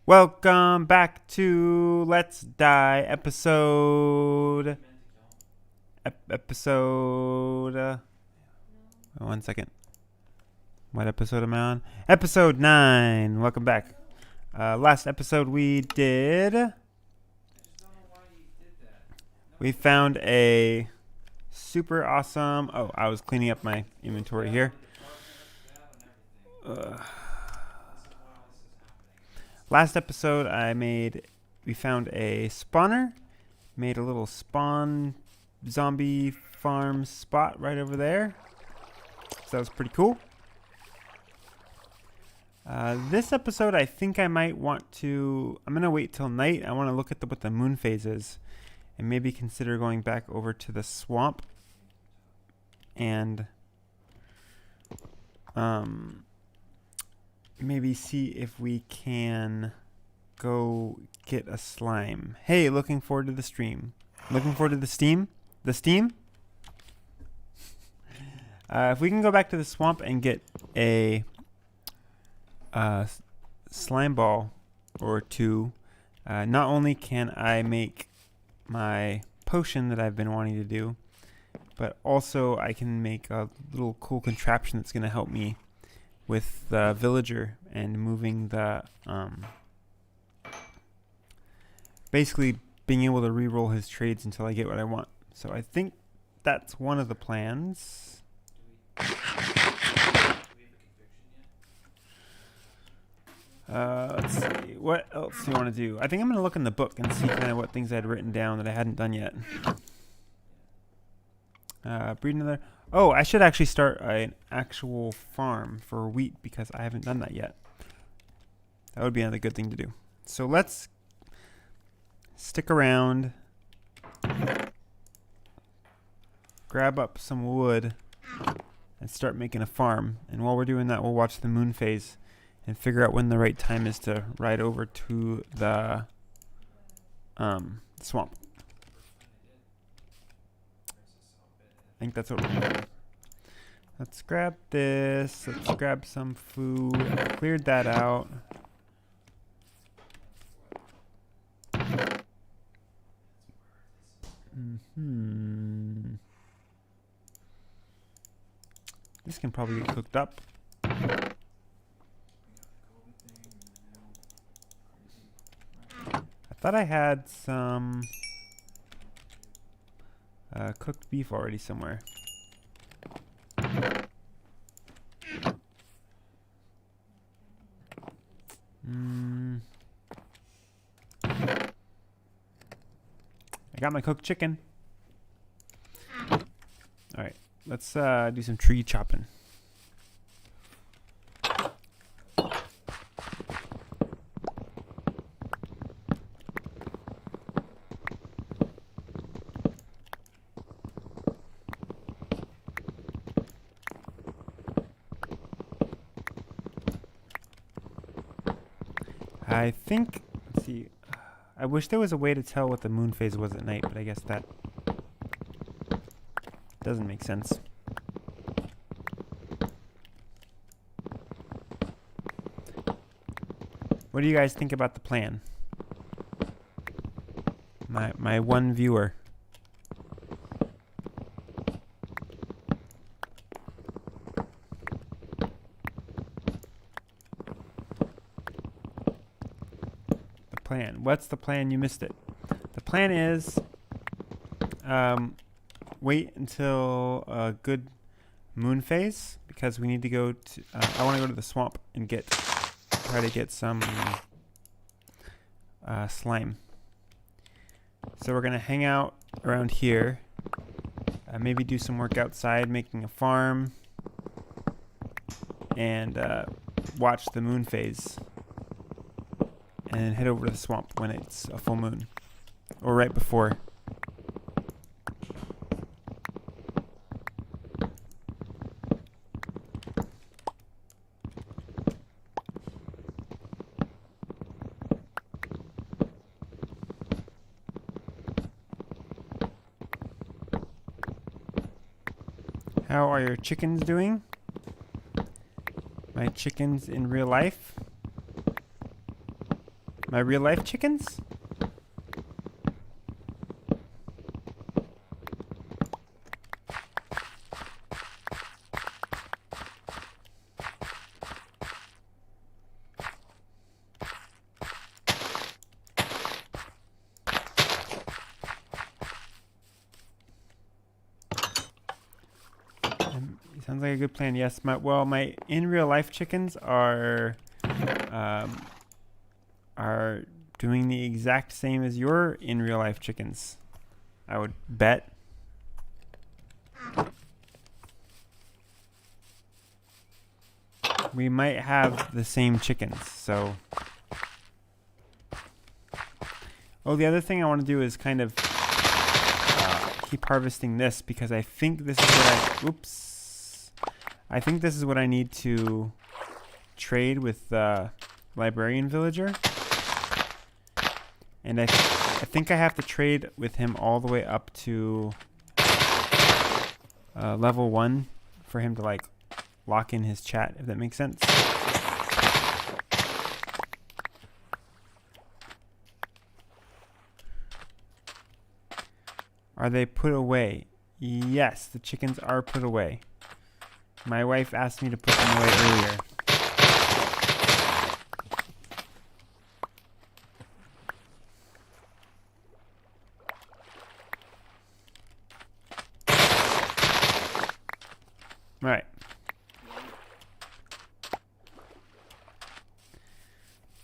Welcome back to Let's Die episode. Episode. 1 second. What episode am I on? Episode 9. Welcome back. Last episode we did. We found a super awesome. Oh, I was cleaning up my inventory here. Last episode we found a spawner, made a little spawn zombie farm spot right over there. So that was pretty cool. This episode I think I might want to, I'm going to wait till night. I want to look at what the moon phase is and maybe consider going back over to the swamp and maybe see if we can go get a slime. Hey, looking forward to the stream. Looking forward to the steam? The steam? If we can go back to the swamp and get a slime ball or two, not only can I make my potion that I've been wanting to do, but also I can make a little cool contraption that's going to help me with the villager and moving the basically being able to re-roll his trades until I get what I want. So I think that's one of the plans. Let's see. What else do you want to do? I think I'm going to look in the book and see kind of what things I had written down that I hadn't done yet. Breed another. Oh, I should actually start an actual farm for wheat because I haven't done that yet. That would be another good thing to do. So let's stick around, grab up some wood, and start making a farm. And while we're doing that, we'll watch the moon phase and figure out when the right time is to ride over to the swamp. I think that's what we're doing. Let's grab this. Let's grab some food. I cleared that out. This can probably get cooked up. I thought I had some cooked beef already somewhere. I got my cooked chicken. Alright, let's do some tree chopping. I think, let's see, I wish there was a way to tell what the moon phase was at night, but I guess that doesn't make sense. What do you guys think about the plan? My one viewer. Plan. What's the plan? You missed it. The plan is wait until a good moon phase because we need to go to I want to go to the swamp and try to get some slime. So we're gonna hang out around here, maybe do some work outside making a farm, and watch the moon phase. And then head over to the swamp when it's a full moon. Or right before. How are your chickens doing? My chickens in real life? My real life chickens? Sounds like a good plan. Yes, my in real life chickens are doing the exact same as your in real life chickens, I would bet. We might have the same chickens, so. Oh, the other thing I want to do is kind of keep harvesting this, because I think this is what I think this is what I need to trade with the librarian villager. And I think I have to trade with him all the way up to level 1 for him to like lock in his chat, if that makes sense. Are they put away? Yes, the chickens are put away. My wife asked me to put them away earlier. All right.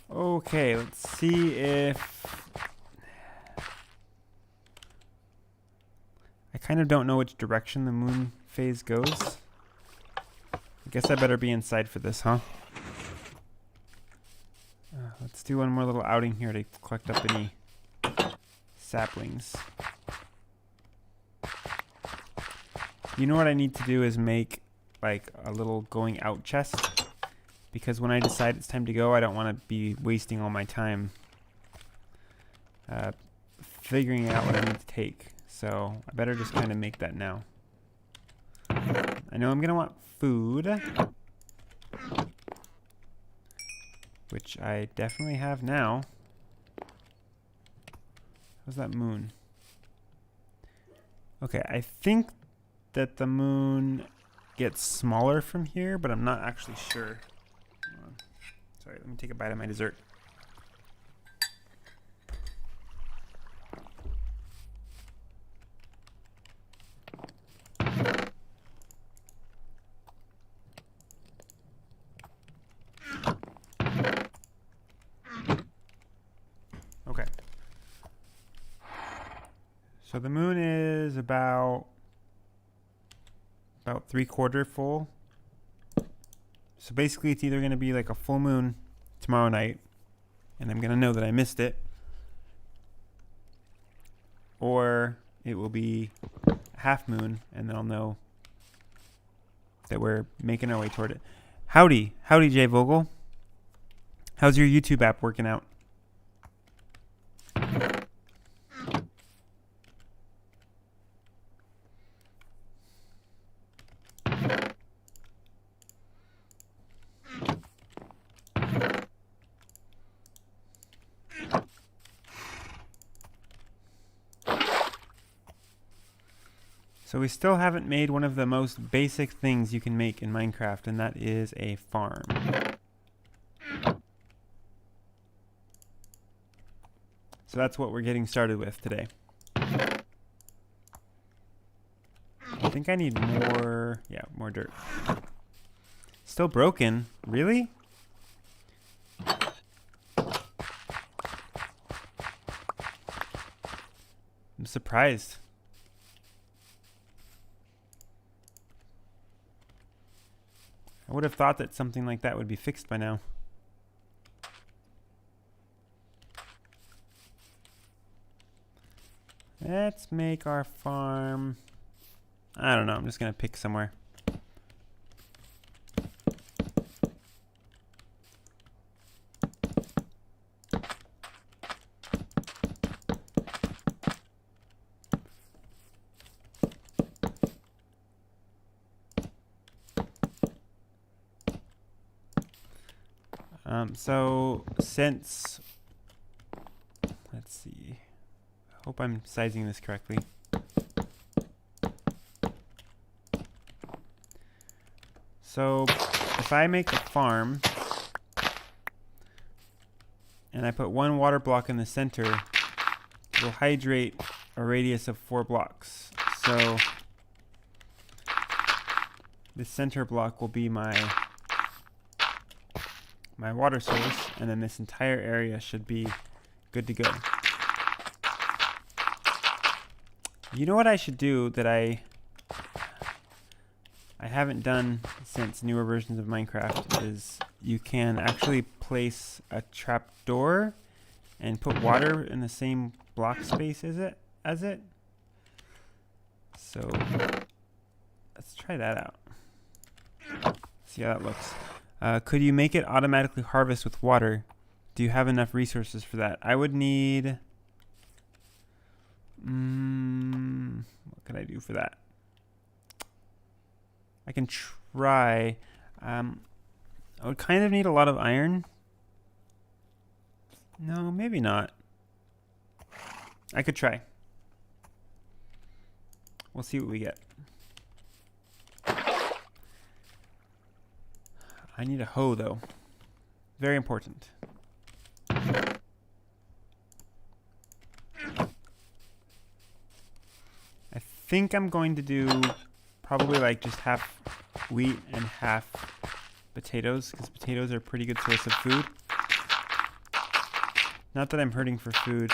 Okay, let's see if... I kind of don't know which direction the moon phase goes. I guess I better be inside for this, huh? Let's do one more little outing here to collect up any saplings. You know what I need to do is make like a little going out chest, because when I decide it's time to go, I don't want to be wasting all my time figuring out what I need to take. So I better just kind of make that now. I know I'm going to want food, which I definitely have now. How's that moon? Okay, I think that the moon gets smaller from here, but I'm not actually sure. Sorry, let me take a bite of my dessert. Okay. So the moon is about 3/4 full. So basically it's either going to be like a full moon tomorrow night, and I'm going to know that I missed it, or it will be a half moon, and then I'll know that we're making our way toward it. Howdy Jay Vogel. How's your YouTube app working out? So we still haven't made one of the most basic things you can make in Minecraft, and that is a farm. So that's what we're getting started with today. I think I need more, more dirt. Still broken? Really? I'm surprised. I would have thought that something like that would be fixed by now. Let's make our farm. I don't know, I'm just gonna pick somewhere. So since Hope I'm sizing this correctly. So if I make a farm and I put one water block in the center, it'll hydrate a radius of 4 blocks. So the center block will be my water source, and then this entire area should be good to go. You know what I should do that I haven't done since newer versions of Minecraft is you can actually place a trap door and put water in the same block space as it. So let's try that out. See how that looks. Could you make it automatically harvest with water? Do you have enough resources for that? I would need... what can I do for that? I can try. I would kind of need a lot of iron. No, maybe not. I could try. We'll see what we get. I need a hoe, though. Very important. I think I'm going to do probably like just half wheat and half potatoes, because potatoes are a pretty good source of food. Not that I'm hurting for food.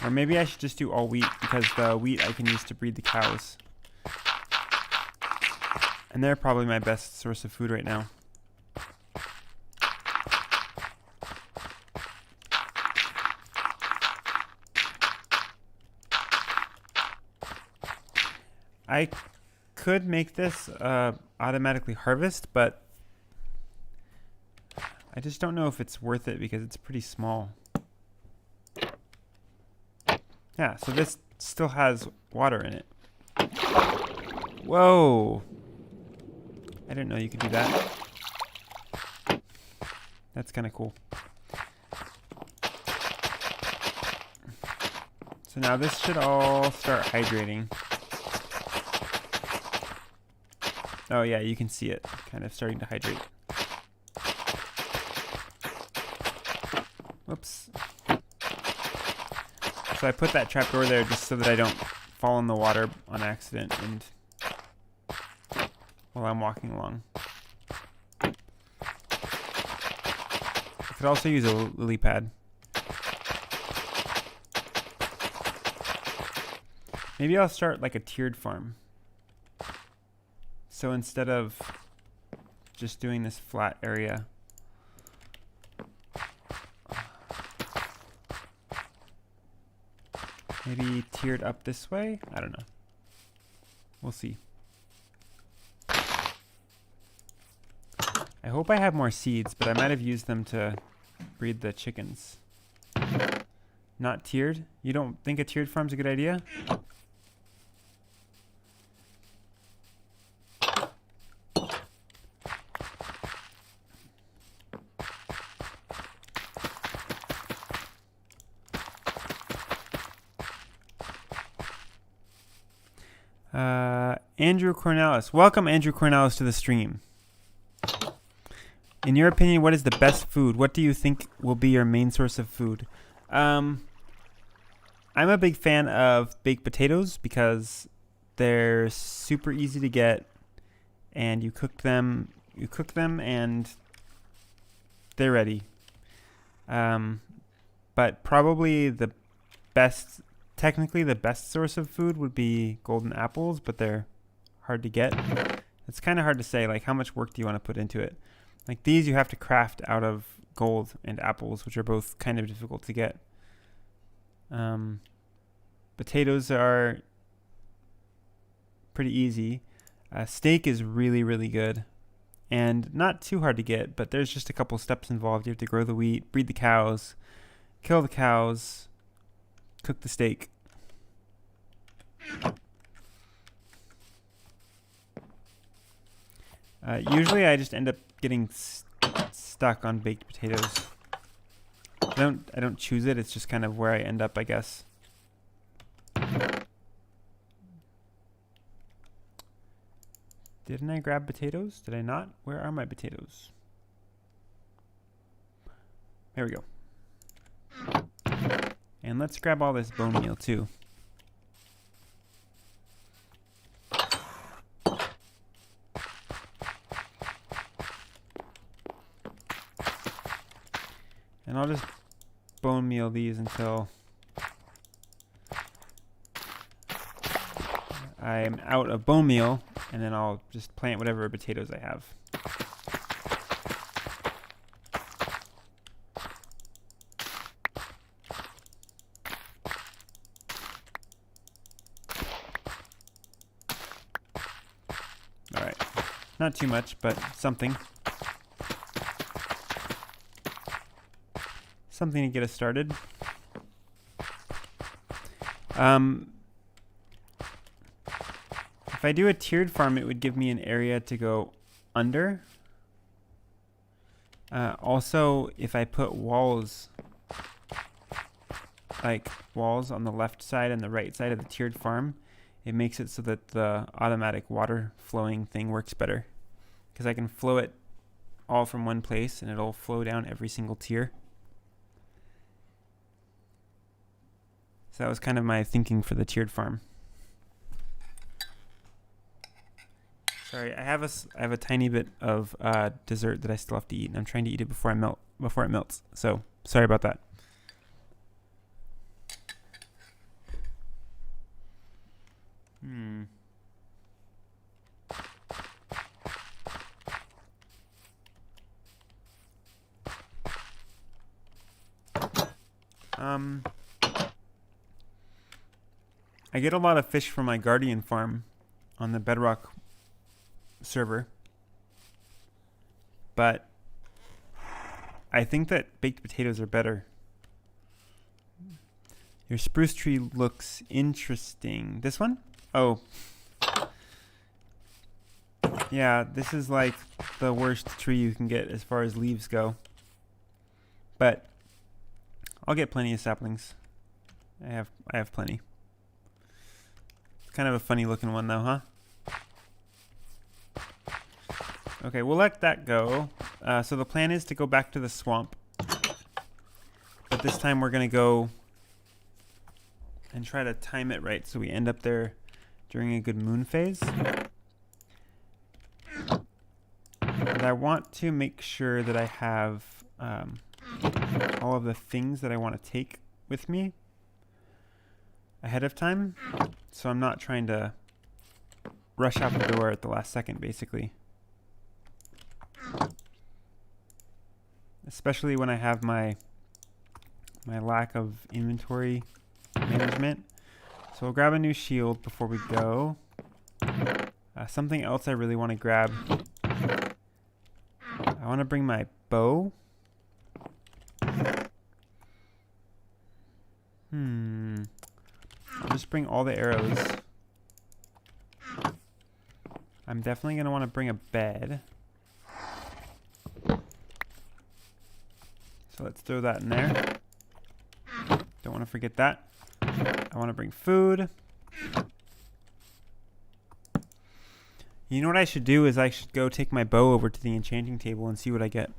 Or maybe I should just do all wheat, because the wheat I can use to breed the cows. And they're probably my best source of food right now. I could make this automatically harvest, but I just don't know if it's worth it because it's pretty small. Yeah, so this still has water in it. Whoa! I didn't know you could do that. That's kind of cool. So now this should all start hydrating. Oh yeah, you can see it kind of starting to hydrate. Whoops. So I put that trapdoor there just so that I don't fall in the water on accident and while I'm walking along. I could also use a lily pad. Maybe I'll start like a tiered farm. So instead of just doing this flat area, maybe tiered up this way? I don't know. We'll see. I hope I have more seeds, but I might have used them to breed the chickens. Not tiered? You don't think a tiered farm's a good idea? Andrew Cornelis. Welcome, Andrew Cornelis, to the stream. In your opinion, what is the best food? What do you think will be your main source of food? I'm a big fan of baked potatoes because they're super easy to get, and you cook them and they're ready. But probably technically the best source of food would be golden apples, but they're hard to get. It's kind of hard to say, like, how much work do you want to put into it? Like these you have to craft out of gold and apples, which are both kind of difficult to get. Potatoes are pretty easy. Steak is really, really good and not too hard to get, but there's just a couple steps involved. You have to grow the wheat, breed the cows, kill the cows, cook the steak. Usually I just end up getting stuck on baked potatoes. I don't choose it. It's just kind of where I end up, I guess. Didn't I grab potatoes? Did I not? Where are my potatoes? There we go. And let's grab all this bone meal too. And I'll just bone meal these until I'm out of bone meal, and then I'll just plant whatever potatoes I have. Alright, not too much, but something. Something to get us started. If I do a tiered farm, it would give me an area to go under. Also, if I put walls, like walls on the left side and the right side of the tiered farm, it makes it so that the automatic water flowing thing works better. Because I can flow it all from one place and it'll flow down every single tier. So that was kind of my thinking for the tiered farm. Sorry, I have a tiny bit of dessert that I still have to eat, and I'm trying to eat it before it melts. So sorry about that. I get a lot of fish from my Guardian farm on the Bedrock server, but I think that baked potatoes are better. Your spruce tree looks interesting. This one? Oh. Yeah, this is like the worst tree you can get as far as leaves go. But I'll get plenty of saplings. I have plenty. Kind of a funny looking one though, huh? Okay, we'll let that go. So the plan is to go back to the swamp. But this time we're going to go and try to time it right so we end up there during a good moon phase. And I want to make sure that I have all of the things that I want to take with me ahead of time. So I'm not trying to rush out the door at the last second, basically. Especially when I have my lack of inventory management. So we'll grab a new shield before we go. Something else I really want to grab. I want to bring my bow. I'll just bring all the arrows. I'm definitely going to want to bring a bed. So let's throw that in there. Don't want to forget that. I want to bring food. You know what I should do is I should go take my bow over to the enchanting table and see what I get.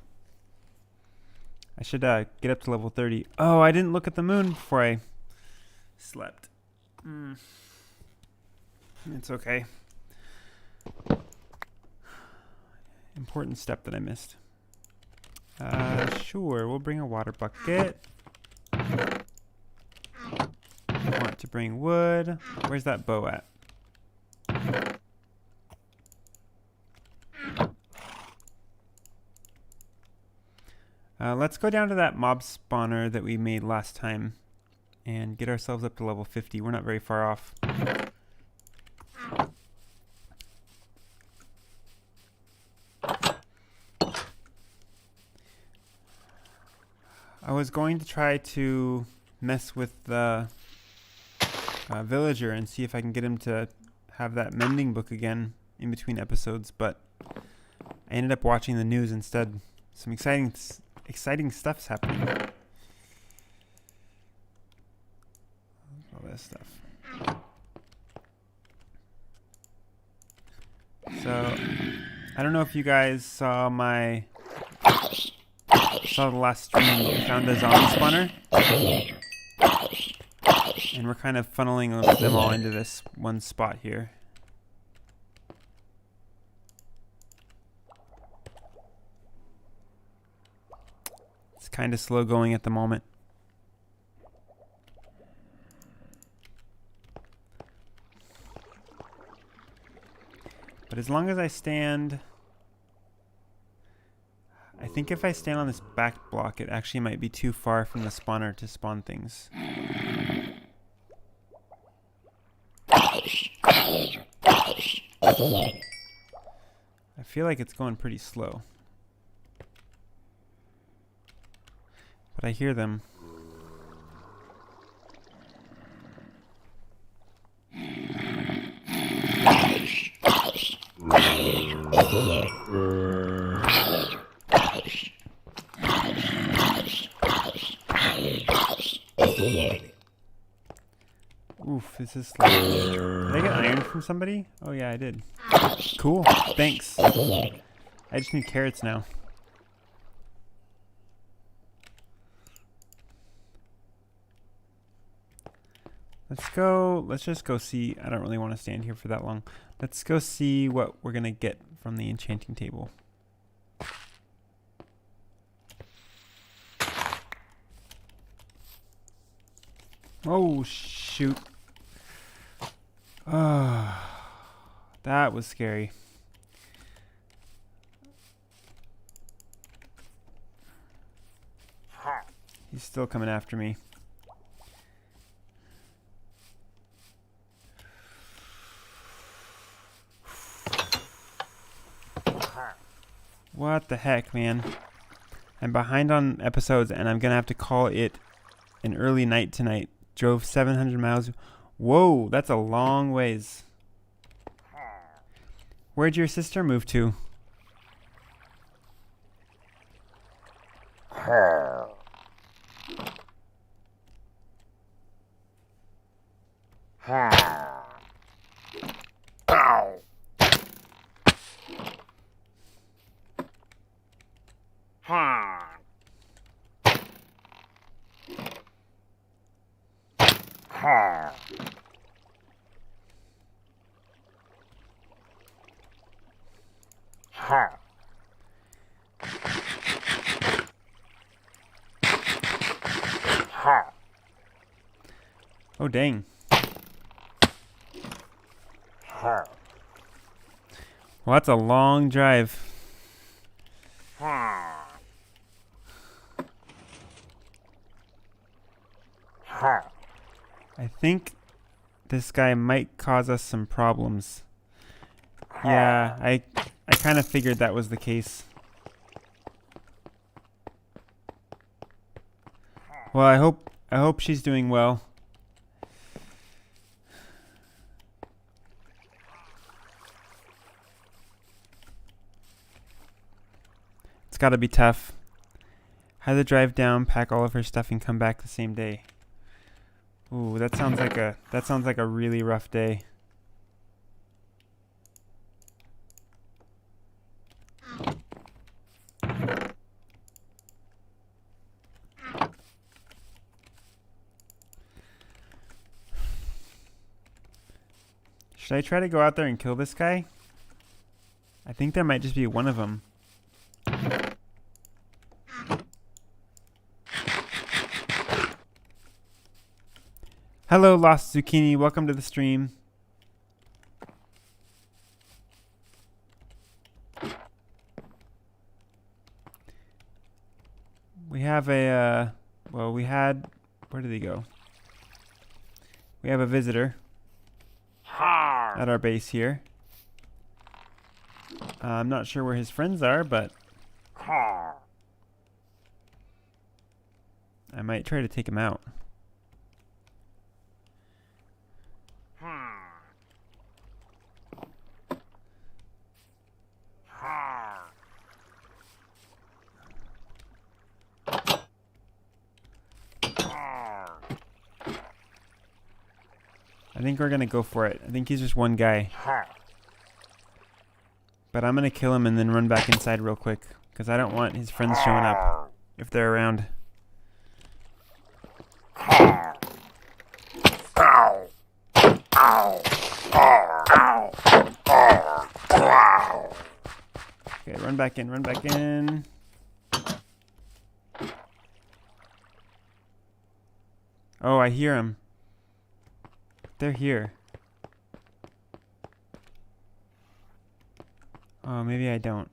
I should get up to level 30. Oh, I didn't look at the moon before I slept. It's okay. Important step that I missed. Sure, we'll bring a water bucket. I want to bring wood. Where's that bow at? Let's go down to that mob spawner that we made last time and get ourselves up to level 50. We're not very far off. I was going to try to mess with the villager and see if I can get him to have that mending book again in between episodes, but I ended up watching the news instead. Some exciting stuff's happening. All this stuff. So, I don't know if you guys saw the last stream. I found a zombie spawner. And we're kind of funneling them all into this one spot here. It's kind of slow going at the moment. But as long as I stand... I think if I stand on this back block, it actually might be too far from the spawner to spawn things. I feel like it's going pretty slow. But I hear them. Oof, this is slow. Did I get iron from somebody? Oh yeah, I did. Cool, thanks. I just need carrots now. Let's just go see. I don't really want to stand here for that long. Let's go see what we're gonna get from the enchanting table. Oh shoot. That was scary. He's still coming after me. What the heck, man? I'm behind on episodes and I'm gonna have to call it an early night tonight. Drove 700 miles. Whoa, that's a long ways. Where'd your sister move to? Oh dang. Well, that's a long drive. I think this guy might cause us some problems. Yeah, I kind of figured that was the case. Well, I hope she's doing well. It's got to be tough. Had to drive down, pack all of her stuff, and come back the same day. Ooh, that sounds like a really rough day. Should I try to go out there and kill this guy? I think there might just be one of them. Hello, Lost Zucchini. Welcome to the stream. We have a, well, we had, where did he go? We have a visitor at our base here. I'm not sure where his friends are, but I might try to take him out. I think we're gonna go for it. I think he's just one guy. But I'm gonna kill him and then run back inside real quick, because I don't want his friends showing up if they're around. Okay, run back in, run back in. Oh, I hear them. They're here. Oh, maybe I don't.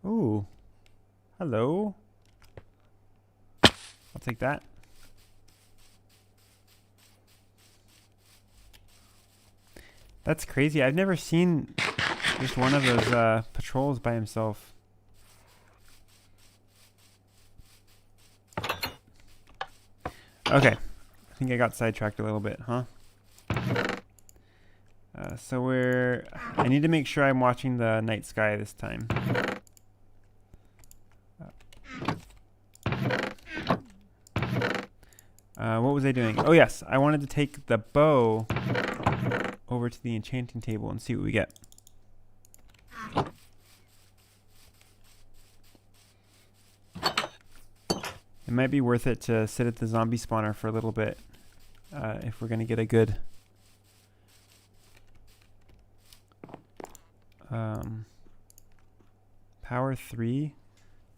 Ooh. Hello. I'll take that. That's crazy. I've never seen just one of those patrols by himself. Okay. I think I got sidetracked a little bit, huh? So I need to make sure I'm watching the night sky this time. What was I doing? Oh yes, I wanted to take the bow over to the enchanting table and see what we get. It might be worth it to sit at the zombie spawner for a little bit if we're going to get a good power 3.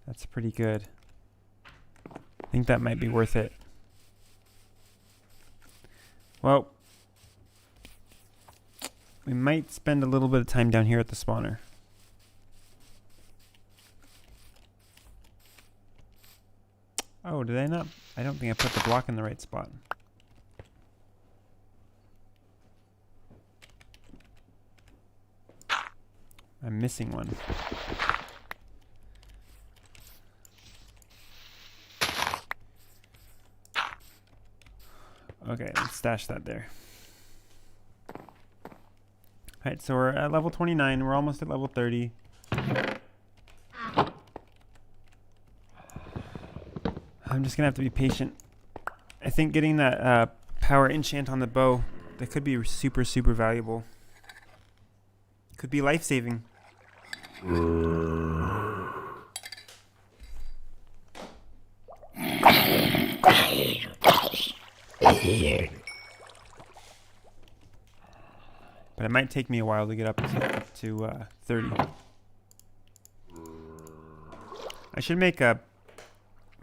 That's pretty good. I think that might be worth it. Well, we might spend a little bit of time down here at the spawner. Oh, did I not? I don't think I put the block in the right spot. I'm missing one. Okay, let's stash that there. Alright, so we're at level 29. We're almost at level 30. I'm just gonna have to be patient. I think getting that power enchant on the bow, that could be super, super valuable. Could be life-saving. But it might take me a while to get up to 30. I should make a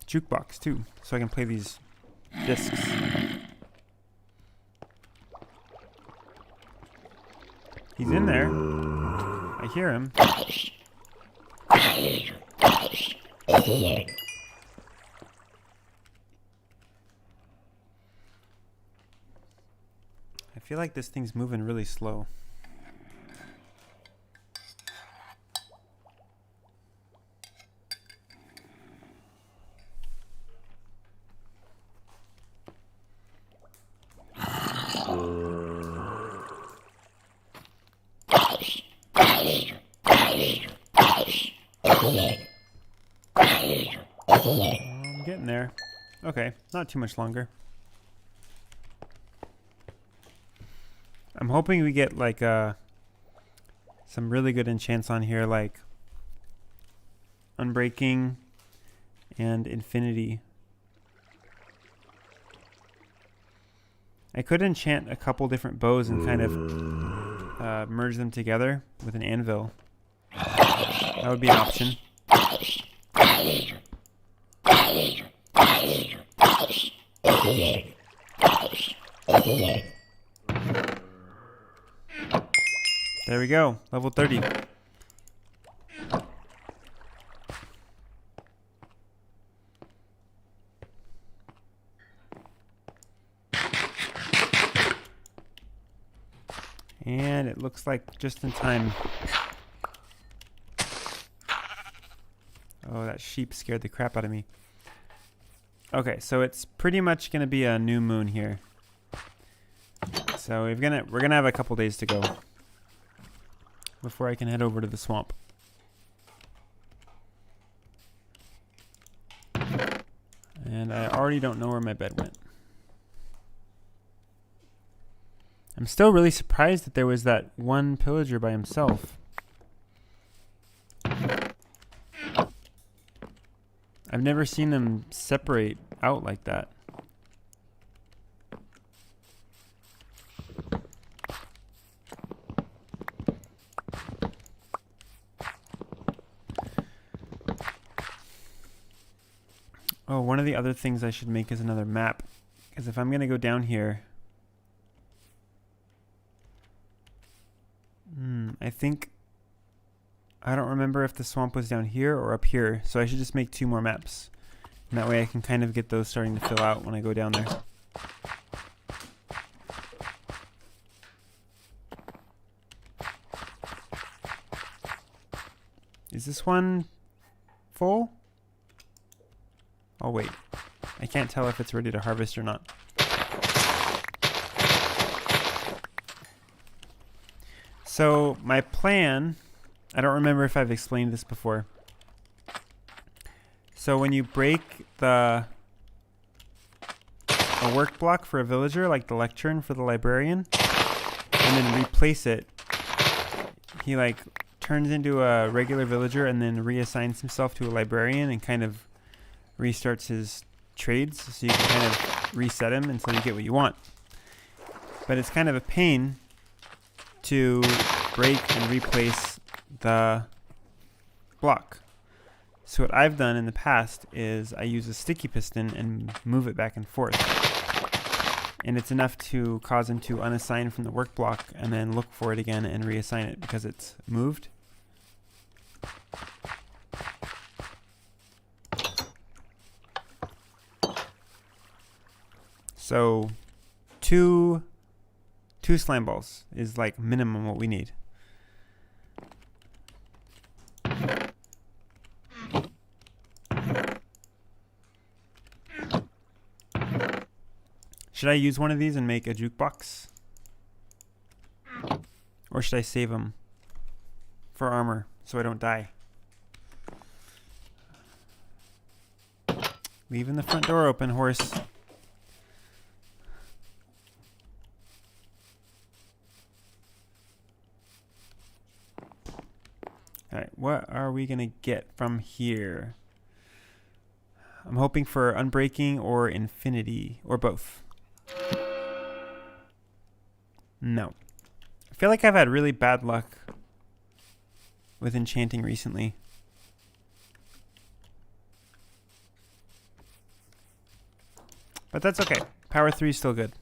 jukebox too, so I can play these discs. He's in there. I hear him. I feel like this thing's moving really slow. I'm getting there. Okay, not too much longer. I'm hoping we get like some really good enchants on here, like Unbreaking and Infinity. I could enchant a couple different bows and kind of merge them together with an anvil. That would be an option. There we go, level 30. And it looks like just in time. Oh, that sheep scared the crap out of me. Okay, so it's pretty much going to be a new moon here. So we're gonna have a couple days to go before I can head over to the swamp. And I already don't know where my bed went. I'm still really surprised that there was that one pillager by himself. I've never seen them separate out like that. Oh, one of the other things I should make is another map. Because if I'm going to go down here... I think... I don't remember if the swamp was down here or up here. So I should just make 2 more maps. And that way I can kind of get those starting to fill out when I go down there. Is this one full? Oh wait, I can't tell if it's ready to harvest or not. So my plan, I don't remember if I've explained this before. So when you break a work block for a villager, like the lectern for the librarian, and then replace it, he like turns into a regular villager and then reassigns himself to a librarian and kind of restarts his trades, so you can kind of reset him until you get what you want. But it's kind of a pain to break and replace the block. So what I've done in the past is I use a sticky piston and move it back and forth. And it's enough to cause him to unassign from the work block and then look for it again and reassign it because it's moved. So two slime balls is like minimum what we need. Should I use one of these and make a jukebox? Or should I save them for armor so I don't die? Leaving the front door open, horse. Alright, what are we going to get from here? I'm hoping for unbreaking or infinity, or both. No. I feel like I've had really bad luck with enchanting recently. But that's okay. Power 3 is still good.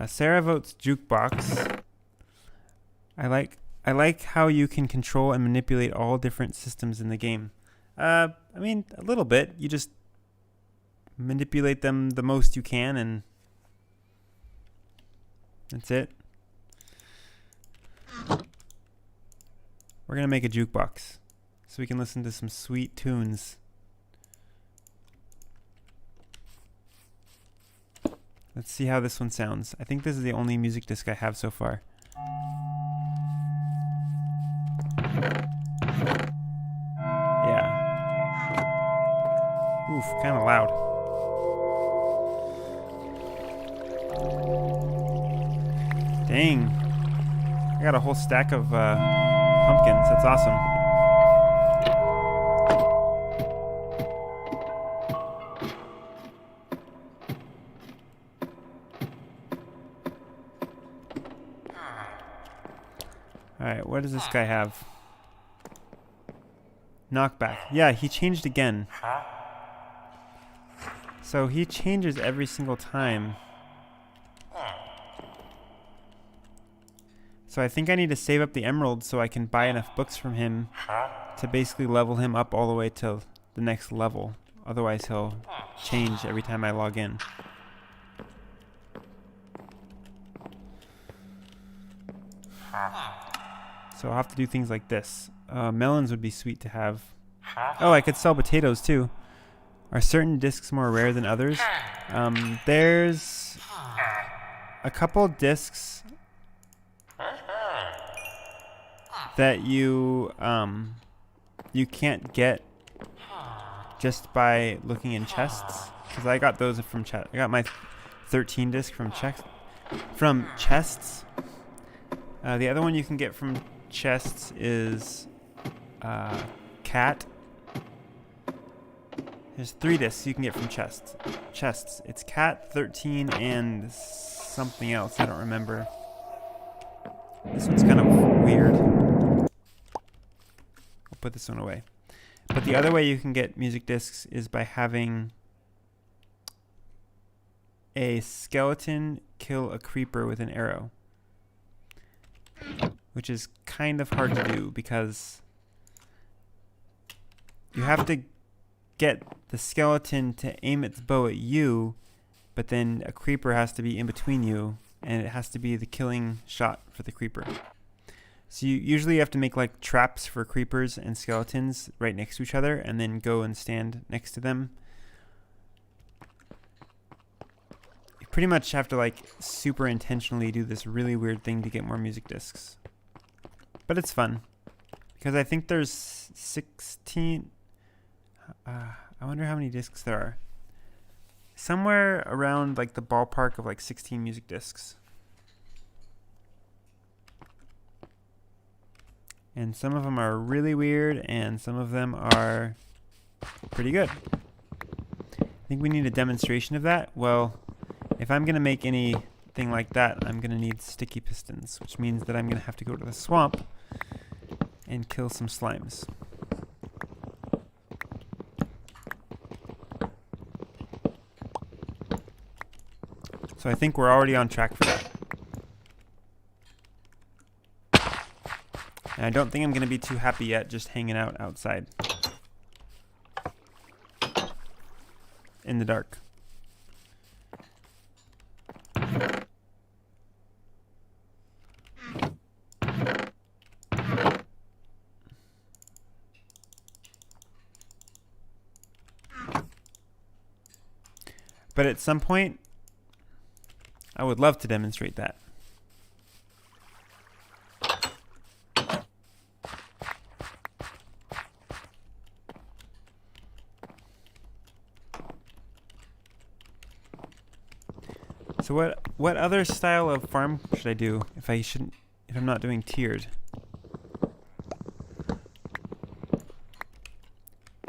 Sarah votes jukebox. I like how you can control and manipulate all different systems in the game. I mean, a little bit. You just manipulate them the most you can, and that's it. We're gonna make a jukebox so we can listen to some sweet tunes. Let's see how this one sounds. I think this is the only music disc I have so far. Yeah. Oof, kind of loud. Dang. I got a whole stack of pumpkins. That's awesome. Alright, what does this guy have? Knockback. Yeah, he changed again. So he changes every single time. So I think I need to save up the emeralds so I can buy enough books from him to basically level him up all the way to the next level. Otherwise he'll change every time I log in. So I'll have to do things like this. Melons would be sweet to have. Oh, I could sell potatoes too. Are certain discs more rare than others? There's a couple discs that you can't get just by looking in chests, because I got those from chest. I got my 13 disc from chests. The other one you can get from chests is cat. There's 3 discs you can get from chests. It's cat, 13, and something else. I don't remember. This one's kind of weird. I'll put this one away. But the other way you can get music discs is by having a skeleton kill a creeper with an arrow, which is kind of hard to do because you have to get the skeleton to aim its bow at you, but then a creeper has to be in between you, and it has to be the killing shot for the creeper. So you usually have to make like traps for creepers and skeletons right next to each other, and then go and stand next to them. You pretty much have to like super intentionally do this really weird thing to get more music discs. But it's fun, because I think there's 16... I wonder how many discs there are. Somewhere around like the ballpark of like 16 music discs. And some of them are really weird, and some of them are pretty good. I think we need a demonstration of that. Well, if I'm going to make anything like that, I'm going to need sticky pistons, which means that I'm going to have to go to the swamp and kill some slimes. So I think we're already on track for that. And I don't think I'm going to be too happy yet just hanging out outside in the dark. But at some point, I would love to demonstrate that. So what other style of farm should I do if I'm not doing tiered?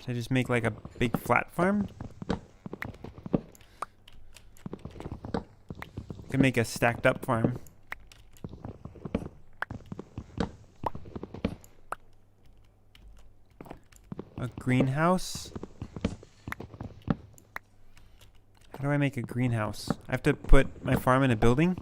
Should I just make like a big flat farm? I could make a stacked up farm. A greenhouse? How do I make a greenhouse? I have to put my farm in a building?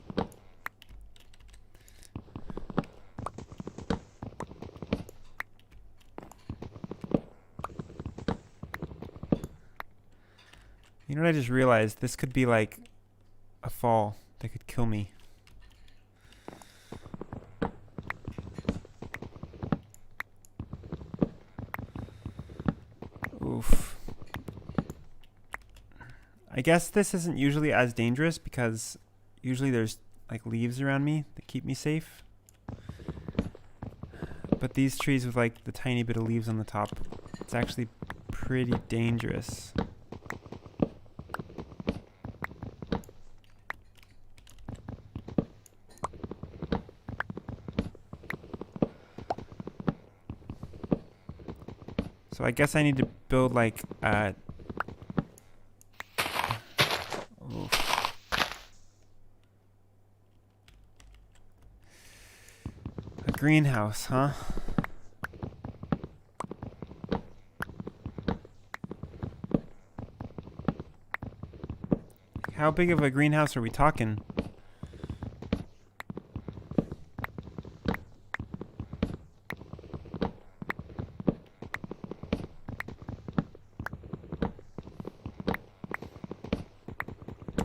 You know what I just realized? This could be like a fall that could kill me. Oof. I guess this isn't usually as dangerous because usually there's like leaves around me that keep me safe. But these trees with like the tiny bit of leaves on the top, it's actually pretty dangerous. So I guess I need to build like a greenhouse, huh? How big of a greenhouse are we talking?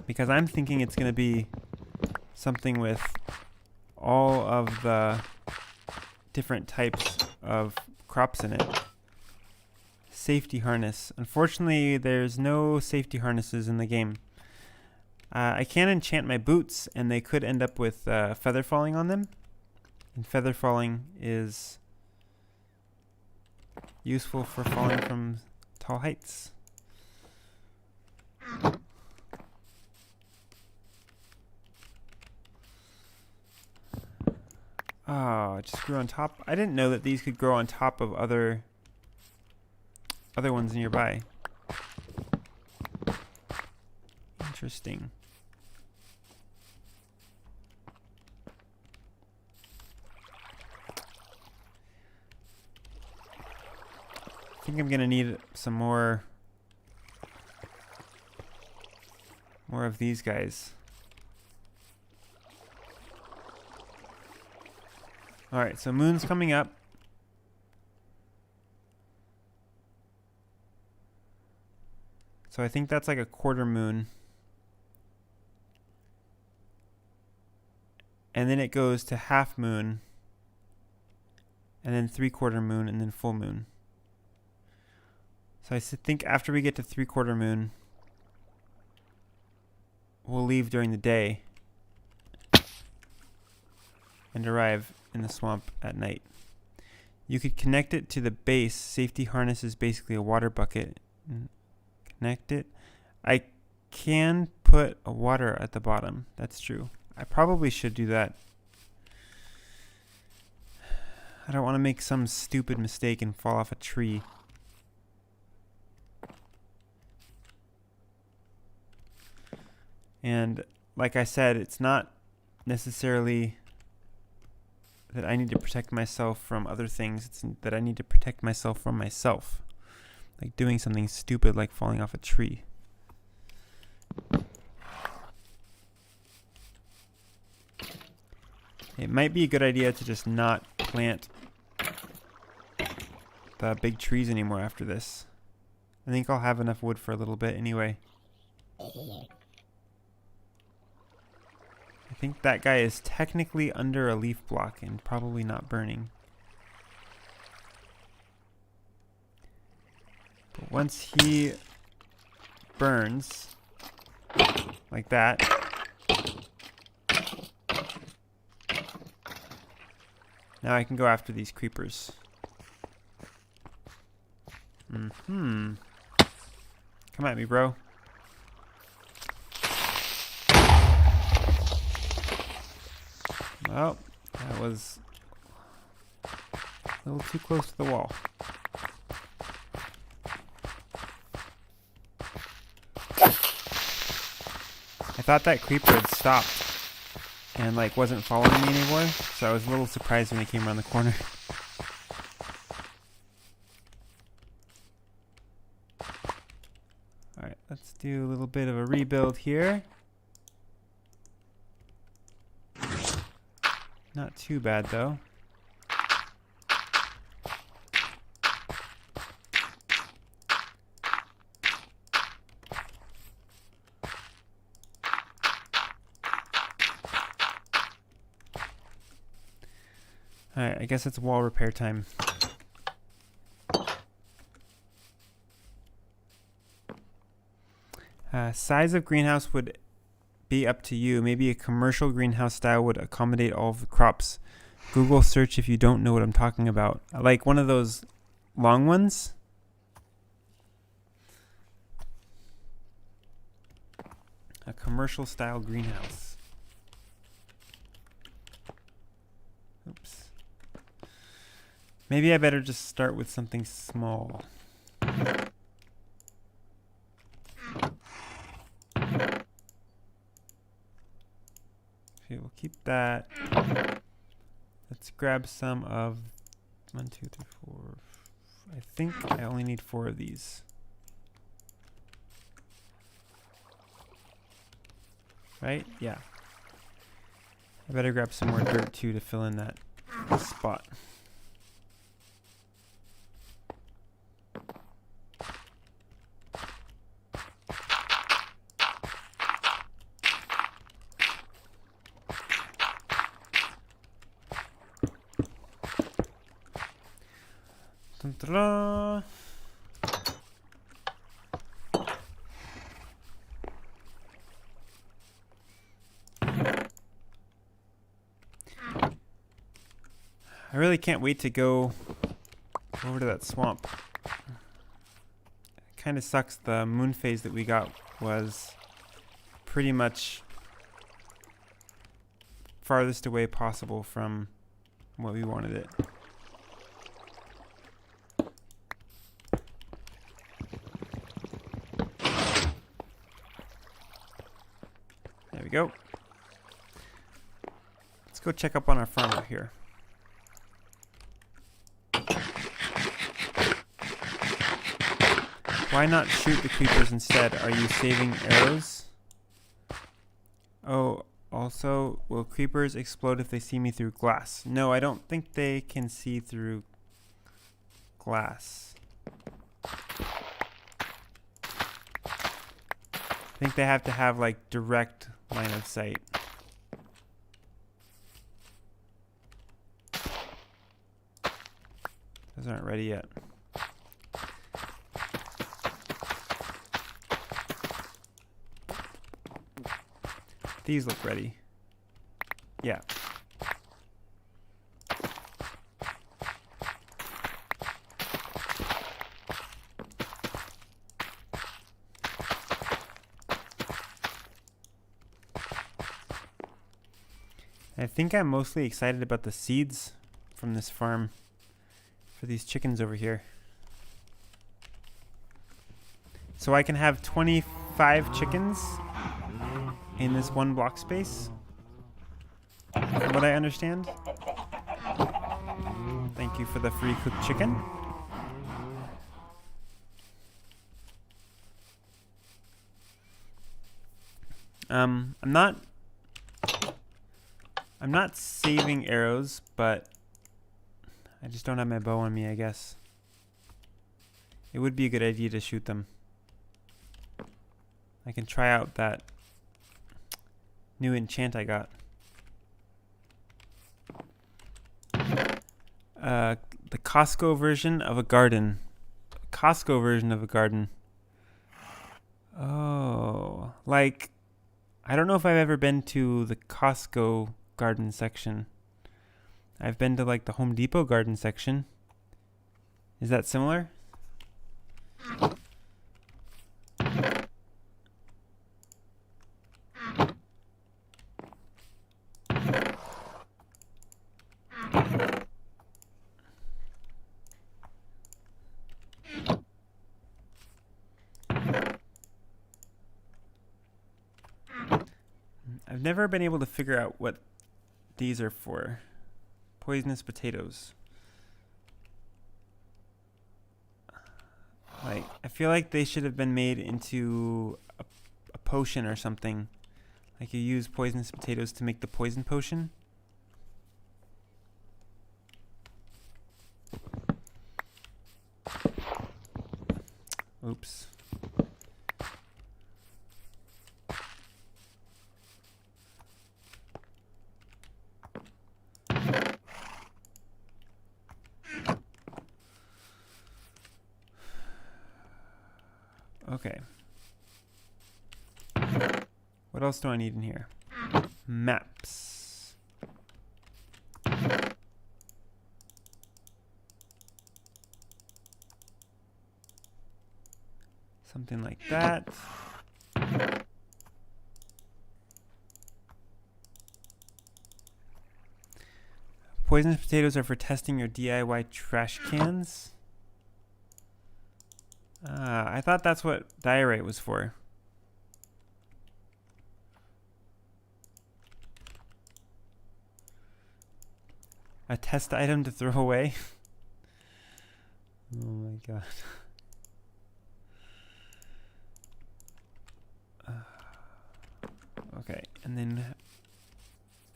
Because I'm thinking it's going to be something with all of the different types of crops in it. Safety harness. Unfortunately, there's no safety harnesses in the game. I can enchant my boots, and they could end up with feather falling on them. And feather falling is useful for falling from tall heights. Oh, it just grew on top. I didn't know that these could grow on top of other ones nearby. Interesting. I think I'm gonna need some more of these guys. Alright, so moon's coming up. So I think that's like a quarter moon. And then it goes to half moon. And then 3/4 moon and then full moon. So I think after we get to 3/4 moon, we'll leave during the day and arrive in the swamp at night. You could connect it to the base. Safety harness is basically a water bucket. Connect it. I can put a water at the bottom. That's true. I probably should do that. I don't want to make some stupid mistake and fall off a tree. And like I said, it's not necessarily that I need to protect myself from other things. It's that I need to protect myself from myself. Like doing something stupid like falling off a tree. It might be a good idea to just not plant the big trees anymore after this. I think I'll have enough wood for a little bit anyway. I think that guy is technically under a leaf block and probably not burning. But once he burns like that, now I can go after these creepers. Come at me, bro. Well, that was a little too close to the wall. I thought that creeper had stopped and like wasn't following me anymore, so I was a little surprised when they came around the corner. Alright, let's do a little bit of a rebuild here. Not too bad though. Alright, I guess it's wall repair time. Size of greenhouse would be up to you. Maybe a commercial greenhouse style would accommodate all of the crops. Google search if you don't know what I'm talking about. I like one of those long ones. A commercial style greenhouse. Oops. Maybe I better just start with something small. Okay, we'll keep that. Let's grab some of 1, 2, 3, 4. I think I only need 4 of these. Right? Yeah. I better grab some more dirt too to fill in that spot. Dun-dun-dun. I really can't wait to go over to that swamp. It kind of sucks the moon phase that we got was pretty much farthest away possible from what we wanted it. There we go. Let's go check up on our farm out here. Why not shoot the creepers instead? Are you saving arrows? Oh, also, will creepers explode if they see me through glass? No, I don't think they can see through glass. I think they have to have like direct line of sight. Those aren't ready yet. These look ready. Yeah. I think I'm mostly excited about the seeds from this farm for these chickens over here. So I can have 25 chickens in this one block space, from what I understand. Thank you for the free cooked chicken. I'm not saving arrows, but I just don't have my bow on me, I guess. It would be a good idea to shoot them. I can try out that new enchant I got. The Costco version of a garden. Costco version of a garden. Oh, like, I don't know if I've ever been to the Costco garden section. I've been to like the Home Depot garden section. Is that similar? I've never been able to figure out what these are for. Poisonous potatoes. Like, I feel like they should have been made into a potion or something. Like you use poisonous potatoes to make the poison potion. Oops. Okay. What else do I need in here? Maps. Something like that. Poisonous potatoes are for testing your DIY trash cans. I thought that's what diorite was for. A test item to throw away? Oh my god. Okay, and then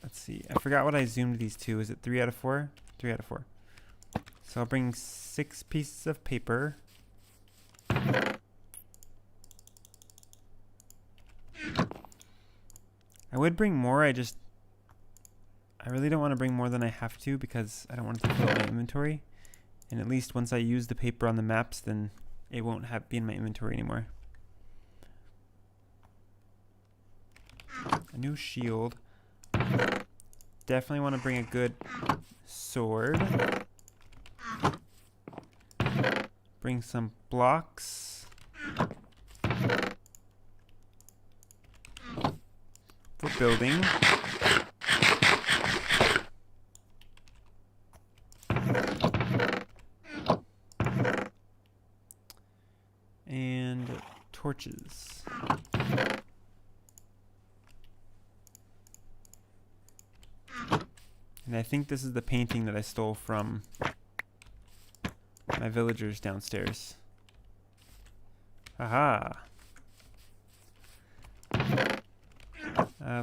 let's see. I forgot what I zoomed these to. Is it 3 out of 4? 3 out of 4. So I'll bring 6 pieces of paper. I would bring more, I really don't want to bring more than I have to because I don't want it to fill up my inventory. And at least once I use the paper on the maps, then it won't be in my inventory anymore. A new shield. Definitely want to bring a good sword. Bring some blocks. building. And torches. And I think this is the painting that I stole from my villagers downstairs. Aha!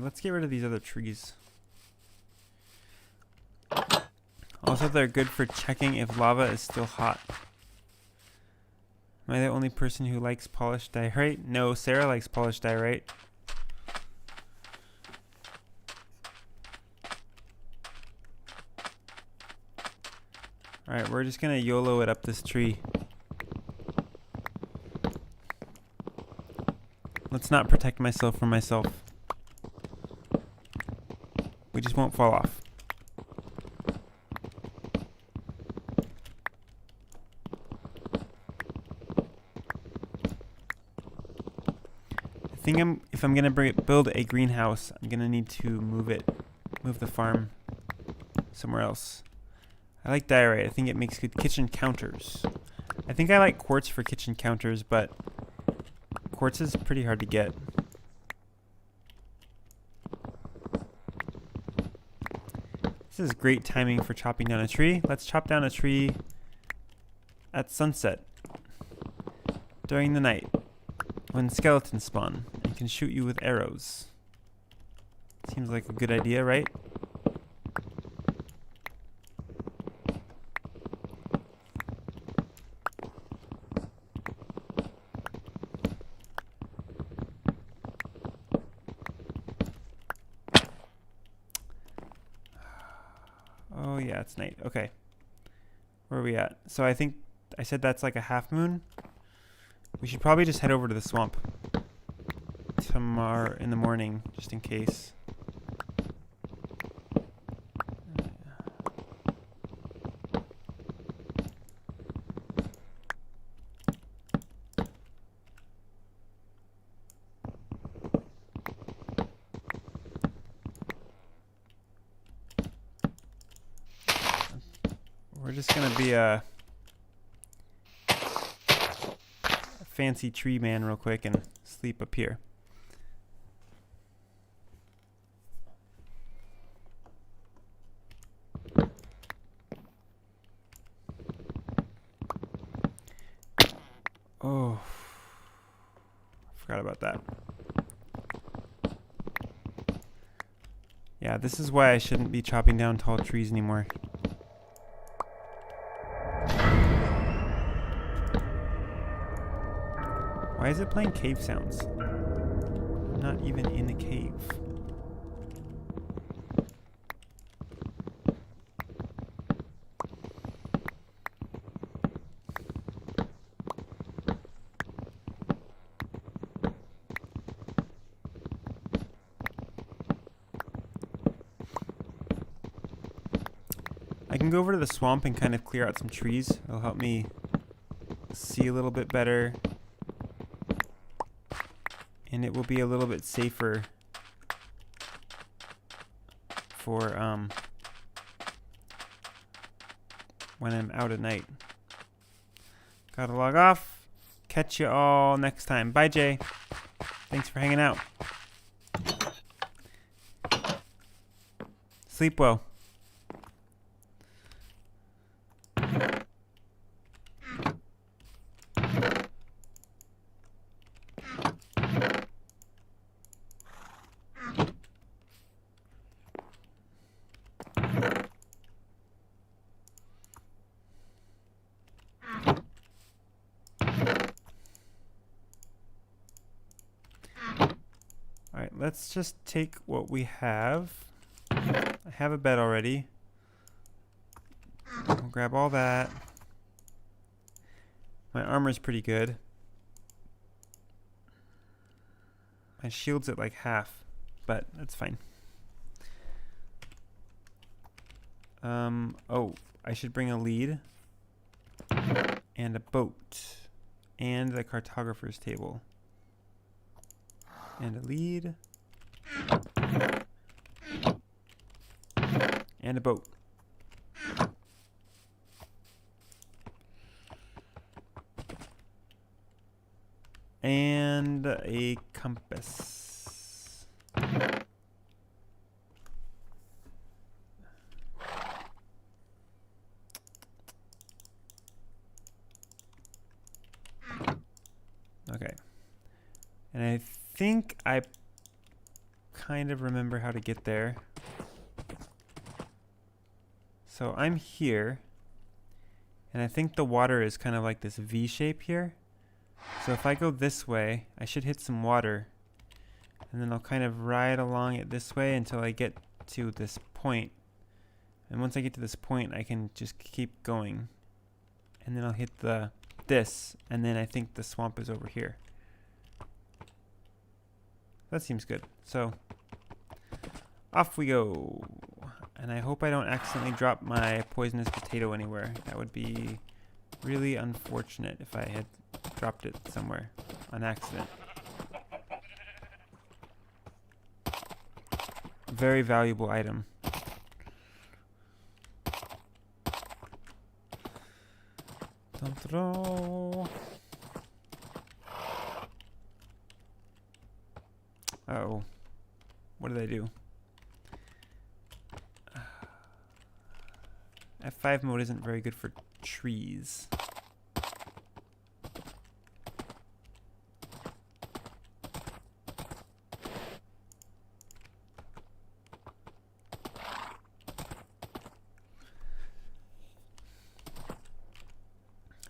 Let's get rid of these other trees. Also, they're good for checking if lava is still hot. Am I the only person who likes polished diorite? No, Sarah likes polished diorite. Alright, we're just gonna YOLO it up this tree. Let's not protect myself from myself. We just won't fall off. I think if I'm gonna build a greenhouse, I'm gonna need to move the farm somewhere else. I like diorite. I think it makes good kitchen counters. I think I like quartz for kitchen counters, but quartz is pretty hard to get. This is great timing for chopping down a tree. Let's chop down a tree at sunset during the night when skeletons spawn and can shoot you with arrows. Seems like a good idea, right? Oh yeah, it's night. Okay. Where are we at? So I think I said that's like a half moon. We should probably just head over to the swamp tomorrow in the morning, just in case. We're just gonna be a fancy tree man real quick and sleep up here. Oh, forgot about that. Yeah, this is why I shouldn't be chopping down tall trees anymore. Why is it playing cave sounds? I'm not even in a cave. I can go over to the swamp and kind of clear out some trees. It'll help me see a little bit better. And it will be a little bit safer for when I'm out at night. Gotta log off. Catch you all next time. Bye, Jay. Thanks for hanging out. Sleep well. Alright, let's just take what we have. I have a bed already. I'll grab all that. My armor's pretty good. My shield's at like half, but that's fine. Oh, I should bring a lead and a boat and the cartographer's table and a lead And a boat. And a compass. Okay. And I think I kind of remember how to get there. So I'm here. And I think the water is kind of like this V shape here. So if I go this way, I should hit some water. And then I'll kind of ride along it this way until I get to this point. And once I get to this point, I can just keep going. And then I'll hit this, and then I think the swamp is over here. That seems good. So off we go. And I hope I don't accidentally drop my poisonous potato anywhere. That would be really unfortunate if I had dropped it somewhere on accident. Very valuable item. Don't throw. Uh-oh. What did I do? F5 mode isn't very good for trees.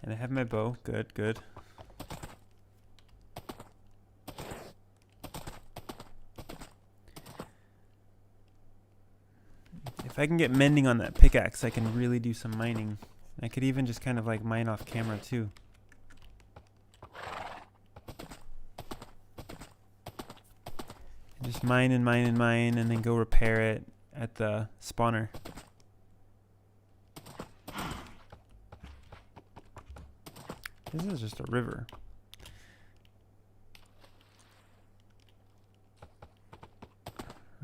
And I have my bow. Good, good. If I can get mending on that pickaxe, I can really do some mining. I could even just kind of like mine off camera too. Just mine and mine and mine and then go repair it at the spawner. This is just a river.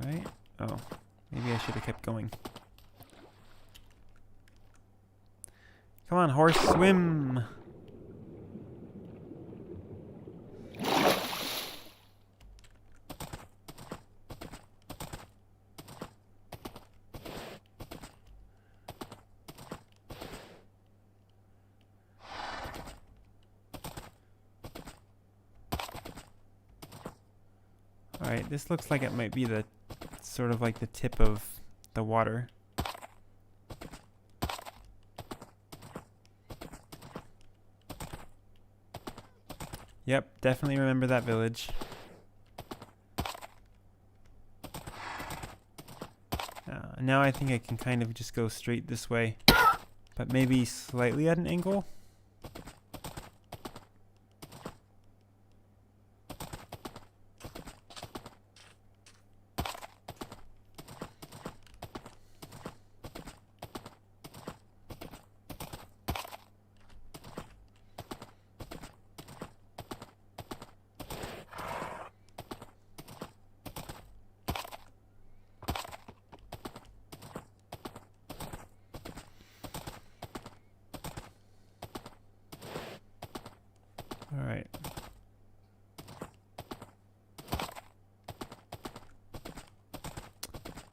Right? Oh, maybe I should have kept going. Come on, horse, swim! Alright, this looks like it might be the sort of like the tip of the water. Yep, definitely remember that village. Now I think I can kind of just go straight this way, but maybe slightly at an angle. Alright.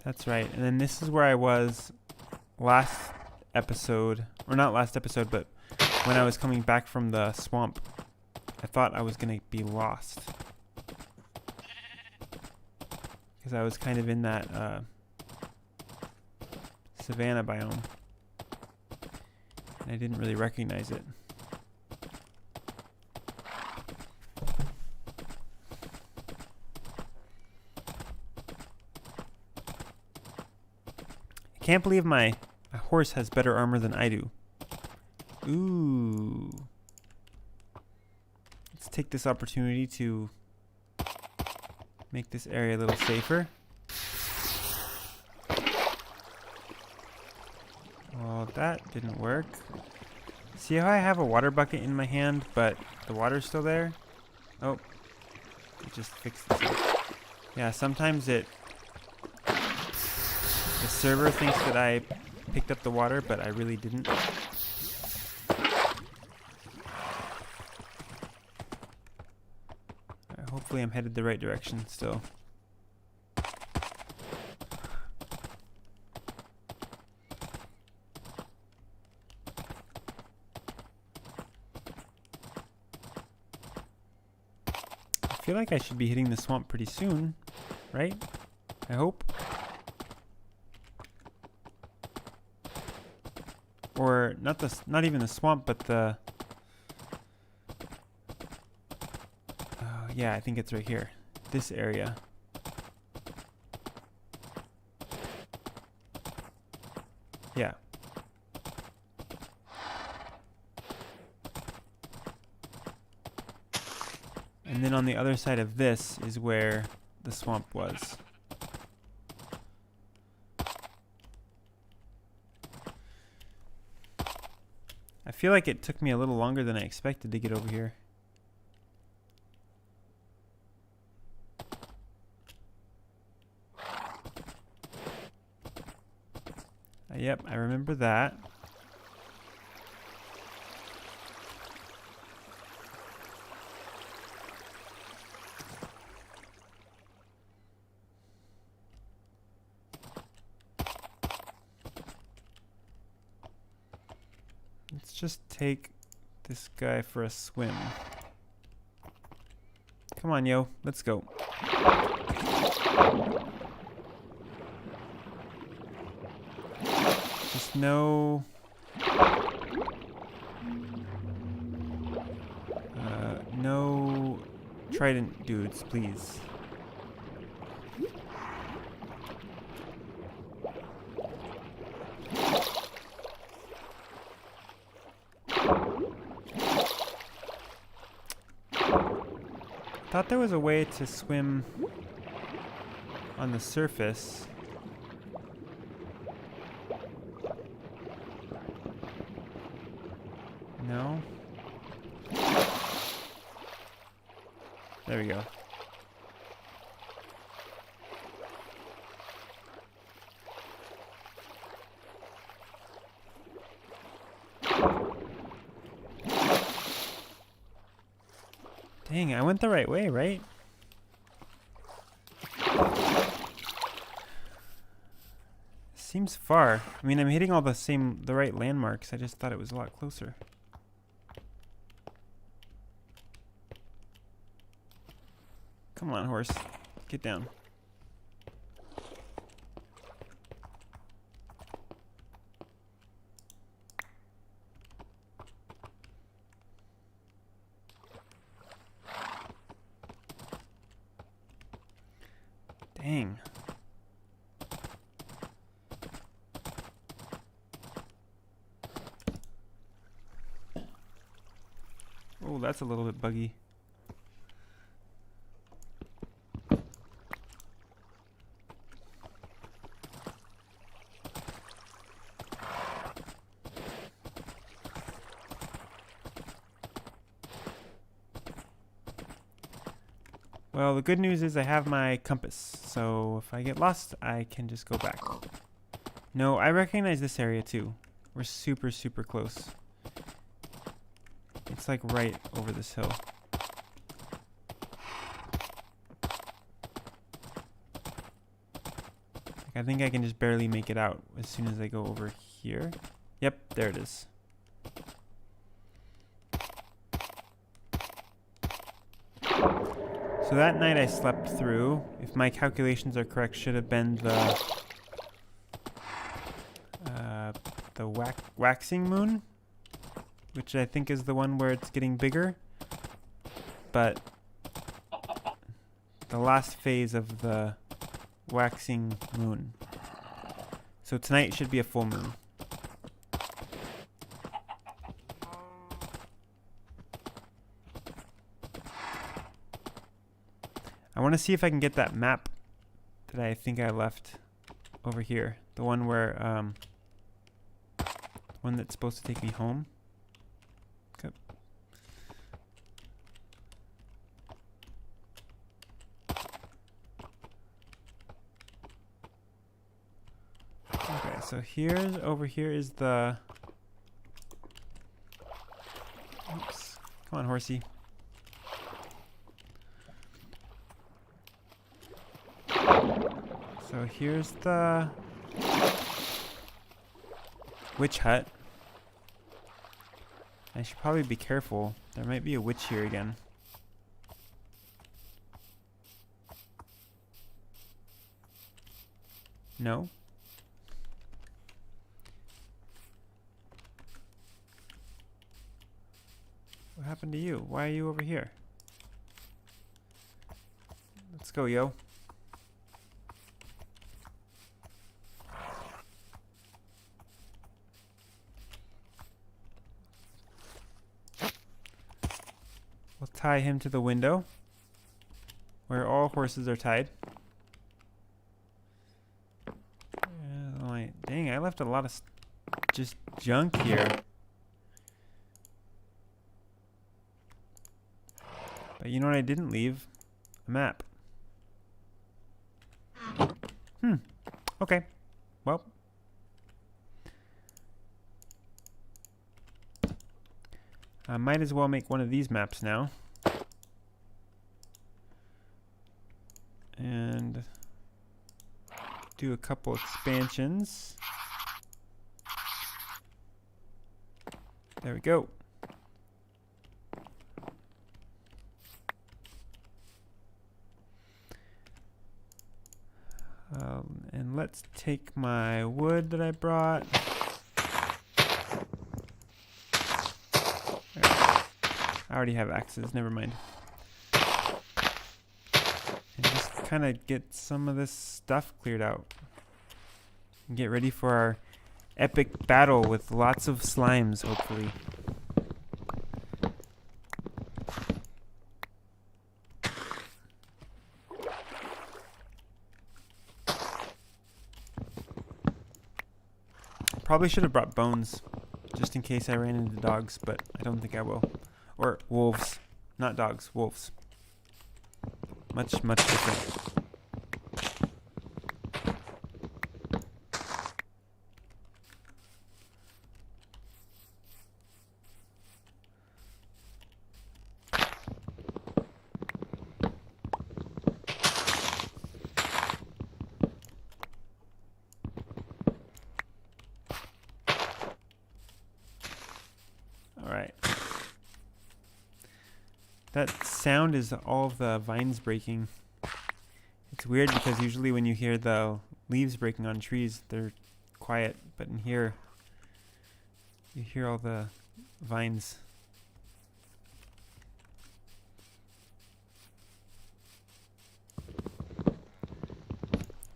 That's right. And then this is where I was last episode. Or not last episode, but when I was coming back from the swamp. I thought I was going to be lost. Because I was kind of in that savanna biome. And I didn't really recognize it. I can't believe my horse has better armor than I do. Ooh. Let's take this opportunity to make this area a little safer. Well, that didn't work. See how I have a water bucket in my hand, but the water's still there? Oh. It just fixed itself. Yeah, sometimes it The server thinks that I picked up the water, but I really didn't. Hopefully I'm headed the right direction still. I feel like I should be hitting the swamp pretty soon, right? I hope. Or not even the swamp, but the yeah, I think it's right here. This area. Yeah. And then on the other side of this is where the swamp was. I feel like it took me a little longer than I expected to get over here. Yep, I remember that. Let's just take this guy for a swim. Come on, yo, let's go. Just no... no trident dudes, please. Thought there was a way to swim on the surface. No? There we go. Dang, I went the right way, right? Seems far. I mean, I'm hitting all the right landmarks. I just thought it was a lot closer. Come on, horse. Get down. Dang. Oh, that's a little bit buggy. Well, the good news is I have my compass, so if I get lost, I can just go back. No, I recognize this area too. We're super, super close. It's like right over this hill. Like, I think I can just barely make it out as soon as I go over here. Yep, there it is. So that night I slept through, if my calculations are correct, should have been the waxing moon, which I think is the one where it's getting bigger. But the last phase of the waxing moon. So tonight should be a full moon. I want to see if I can get that map that I think I left over here. The one where, one that's supposed to take me home. Okay. So here's, over here is the... Oops. Come on, horsey. So here's the witch hut. I should probably be careful. There might be a witch here again. No? What happened to you? Why are you over here? Let's go, yo. We'll tie him to the window, where all horses are tied. Dang, I left a lot of just junk here. But you know what I didn't leave? A map. Okay. Well. I might as well make one of these maps now. And do a couple expansions. There we go. And let's take my wood that I brought. I already have axes, never mind. And just kind of get some of this stuff cleared out. And get ready for our epic battle with lots of slimes, hopefully. Probably should have brought bones, just in case I ran into dogs, but I don't think I will. Or wolves. Not dogs, wolves. Much, much different. Alright. That sound is all of the vines breaking. It's weird because usually when you hear the leaves breaking on trees, they're quiet. But in here, you hear all the vines.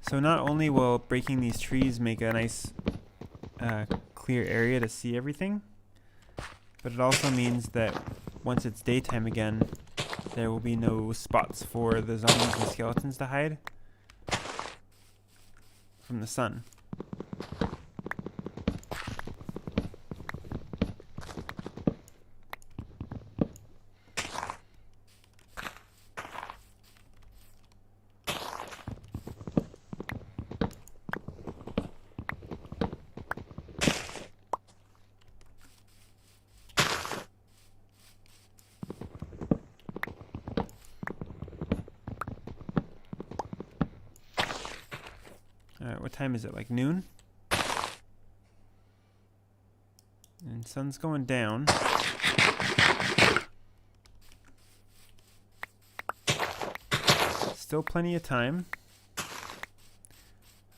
So not only will breaking these trees make a nice clear area to see everything, but it also means that once it's daytime again, there will be no spots for the zombies and skeletons to hide from the sun. Alright, what time is it? Like noon? And sun's going down. Still plenty of time.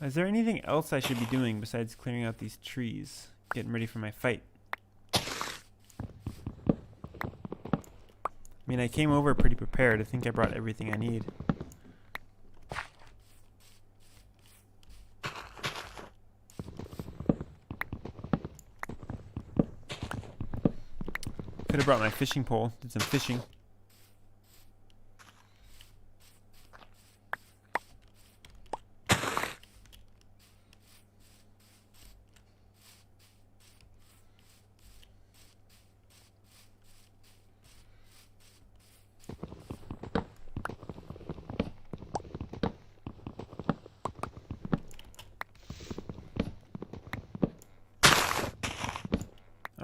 Is there anything else I should be doing besides clearing out these trees? Getting ready for my fight. I mean, I came over pretty prepared. I think I brought everything I need. Could have brought my fishing pole, did some fishing.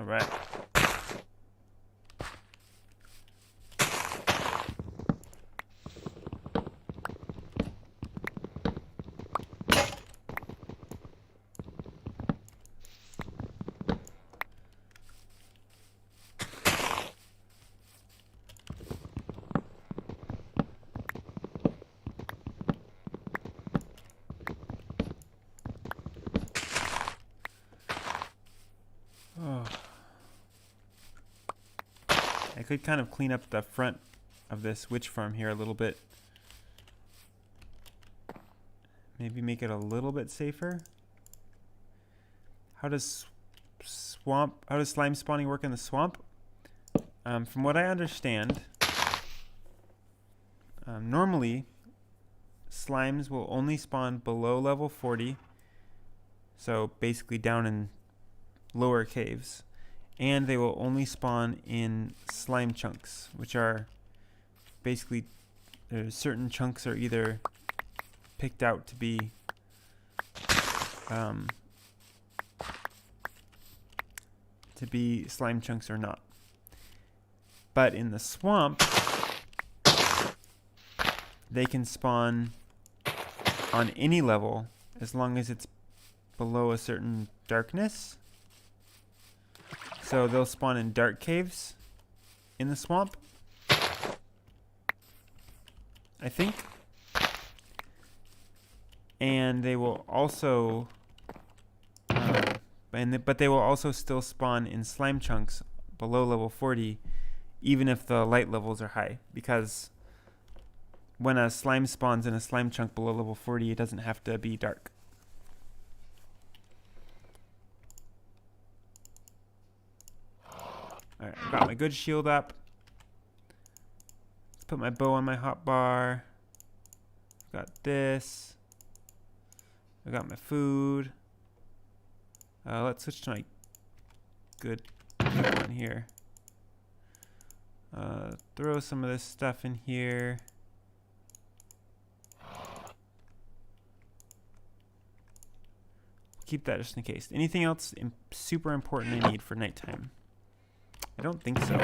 Alright. I could kind of clean up the front of this witch farm here a little bit. Maybe make it a little bit safer. How does slime spawning work in the swamp? From what I understand, normally slimes will only spawn below level 40, so basically down in lower caves. And they will only spawn in slime chunks, which are basically certain chunks are either picked out to be slime chunks or not. But in the swamp, they can spawn on any level as long as it's below a certain darkness. So they'll spawn in dark caves in the swamp, I think. And they will also, but they will also still spawn in slime chunks below level 40, even if the light levels are high. Because when a slime spawns in a slime chunk below level 40, it doesn't have to be dark. Alright, I've got my good shield up. Let's put my bow on my hotbar. Got this. I got my food. Let's switch to my good one here. Throw some of this stuff in here. Keep that just in case. Anything else super important I need for nighttime? I don't think so.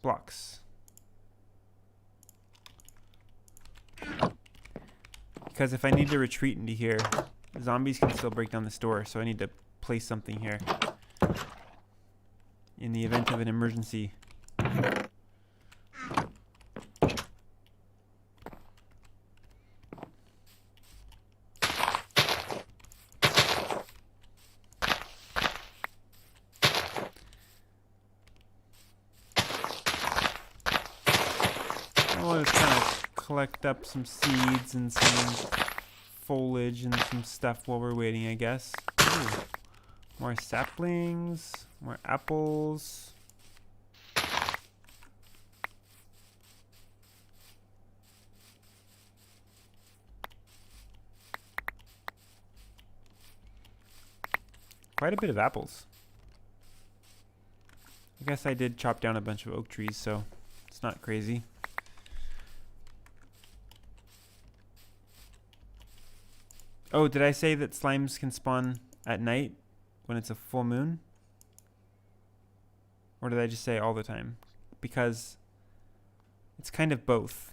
Blocks. Because if I need to retreat into here, zombies can still break down this door, so I need to place something here in the event of an emergency. I'll just kind of collect up some seeds and some foliage and some stuff while we're waiting, I guess. Ooh. More saplings, more apples. Quite a bit of apples. I guess I did chop down a bunch of oak trees, so it's not crazy. Oh, did I say that slimes can spawn at night when it's a full moon? Or did I just say all the time? Because it's kind of both.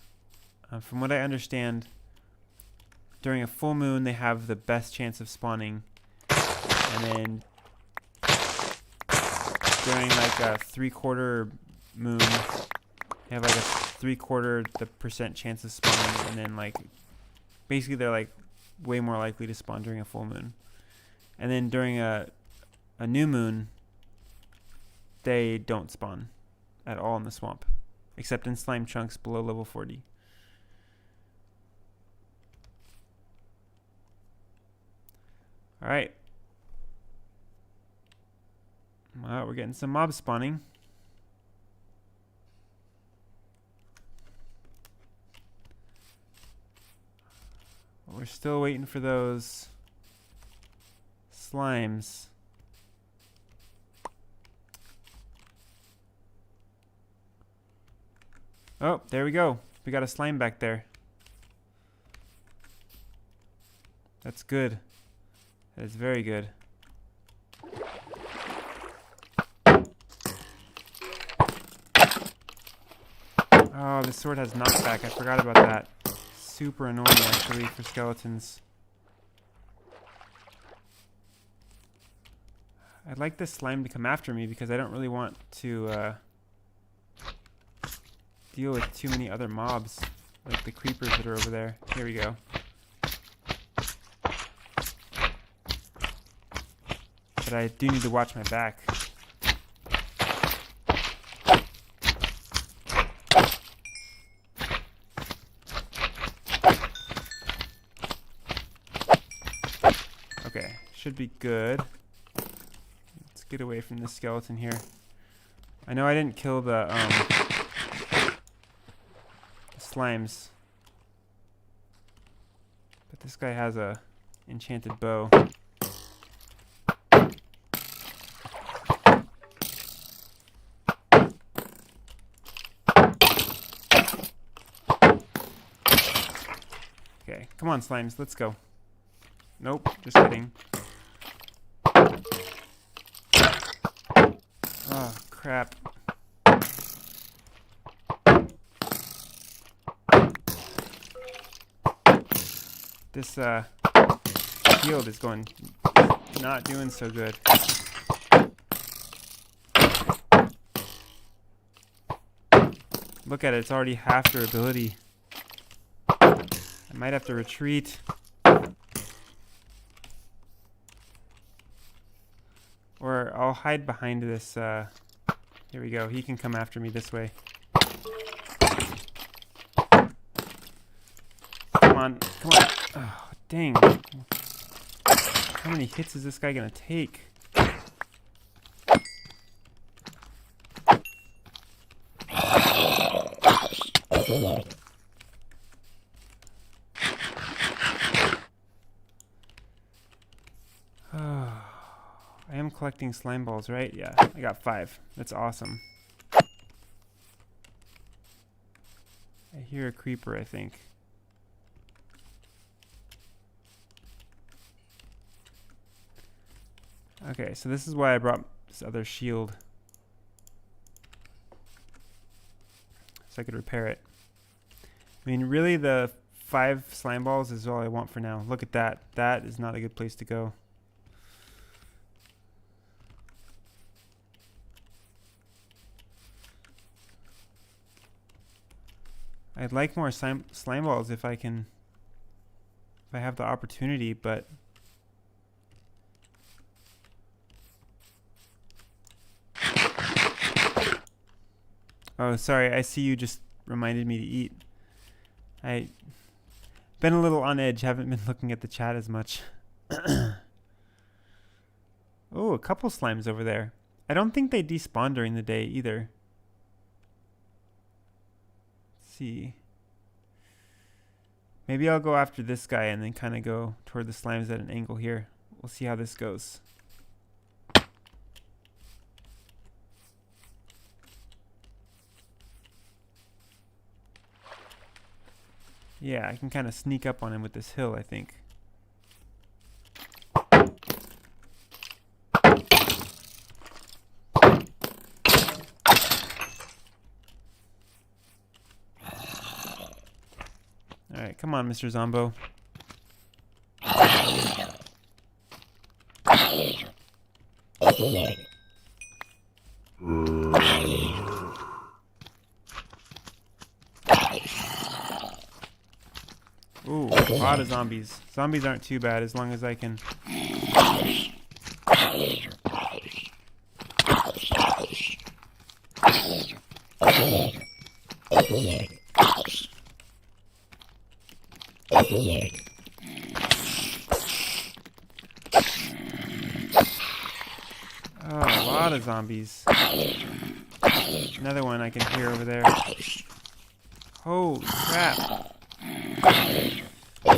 From what I understand, during a full moon they have the best chance of spawning. And then during like a 3/4 moon, they have like a 3/4% chance of spawning. And then like, basically they're like way more likely to spawn during a full moon. And then during a new moon, they don't spawn at all in the swamp, except in slime chunks below level 40. Alright. Well, we're getting some mobs spawning. We're still waiting for those slimes. Oh, there we go. We got a slime back there. That's good. That is very good. Oh, this sword has knockback. I forgot about that. Super annoying, actually, for skeletons. I'd like this slime to come after me because I don't really want to deal with too many other mobs, like the creepers that are over there. Here we go. But I do need to watch my back. Okay, should be good. Let's get away from this skeleton here. I know I didn't kill the slimes, but this guy has a enchanted bow. Okay, come on, slimes, let's go. Nope, just kidding. Oh, crap. This shield is not doing so good. Look at it, it's already half their ability. I might have to retreat. Or I'll hide behind this, here we go, he can come after me this way. Come on, come on. Oh, dang. How many hits is this guy gonna take? I am collecting slime balls, right? Yeah, I got 5. That's awesome. I hear a creeper, I think. Okay, so this is why I brought this other shield. So I could repair it. I mean, really, the 5 slime balls is all I want for now. Look at that. That is not a good place to go. I'd like more slime balls if I have the opportunity, but oh, sorry, I see you just reminded me to eat. I've been a little on edge, haven't been looking at the chat as much. Oh, a couple slimes over there. I don't think they despawn during the day either. See, maybe I'll go after this guy and then kind of go toward the slimes at an angle here. We'll see how this goes. Yeah, I can kind of sneak up on him with this hill, I think. Alright, come on, Mr. Zombo. Ooh, a lot of zombies. Zombies aren't too bad as long as I can... Oh, a lot of zombies. Another one I can hear over there. Holy crap. I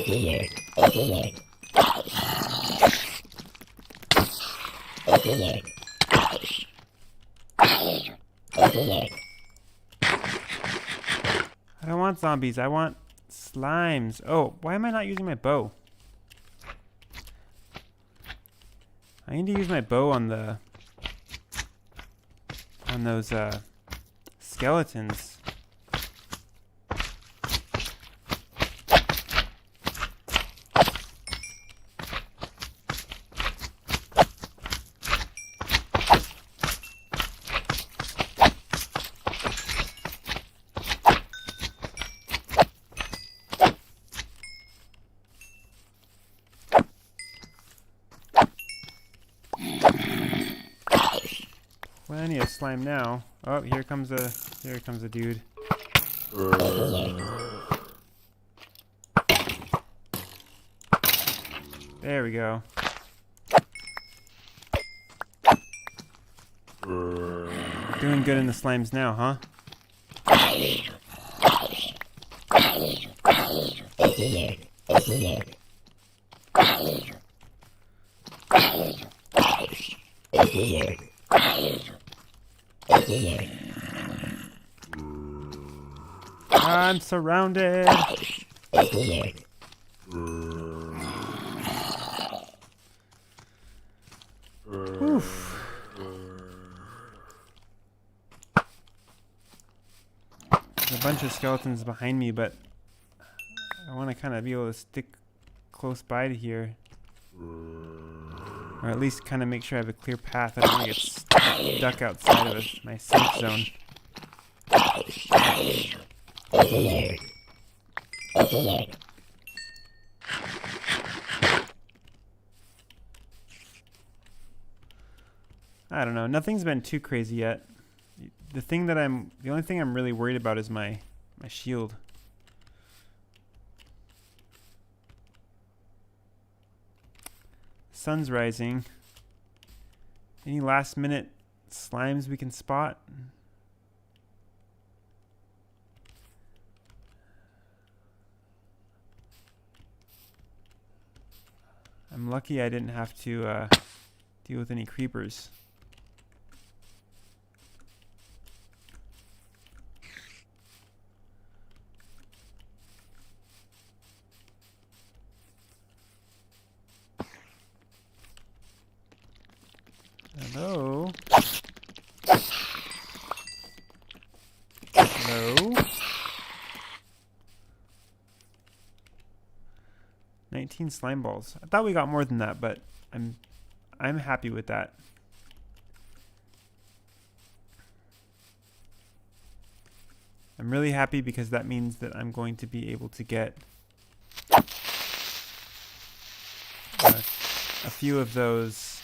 don't want zombies, I want slimes. Oh, why am I not using my bow? I need to use my bow on those skeletons. Plenty of slime now. Oh, here comes a dude. There we go. Doing good in the slimes now, huh? I'm surrounded. Oof. There's a bunch of skeletons behind me, but I want to kind of be able to stick close by to here. Or at least kind of make sure I have a clear path. I don't want to get stuck outside of my safe zone. I don't know. Nothing's been too crazy yet. The only thing I'm really worried about is my shield. Sun's rising. Any last minute slimes we can spot? I'm lucky I didn't have to deal with any creepers. Hello? Hello? 19 slime balls. I thought we got more than that, but I'm happy with that. I'm really happy because that means that I'm going to be able to get a few of those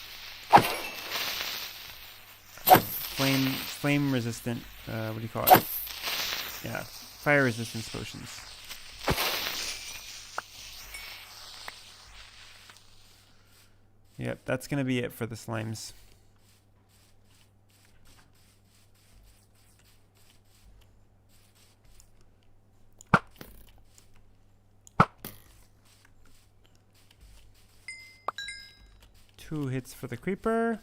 flame resistant, what do you call it? Yeah, fire resistance potions. Yep, that's gonna be it for the slimes. Two hits for the creeper.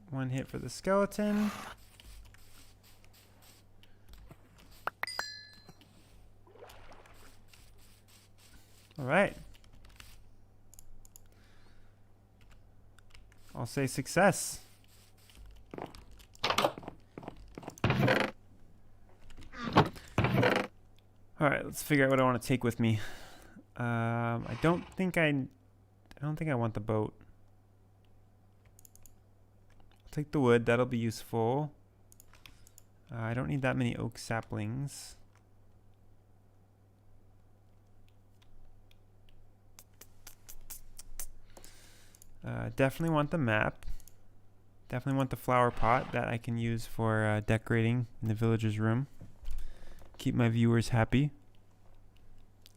One hit for the skeleton. All right. I'll say success. All right, let's figure out what I want to take with me. I don't think I want the boat. I'll take the wood. That'll be useful. I don't need that many oak saplings. Definitely want the map. Definitely want the flower pot that I can use for decorating in the villager's room. Keep my viewers happy.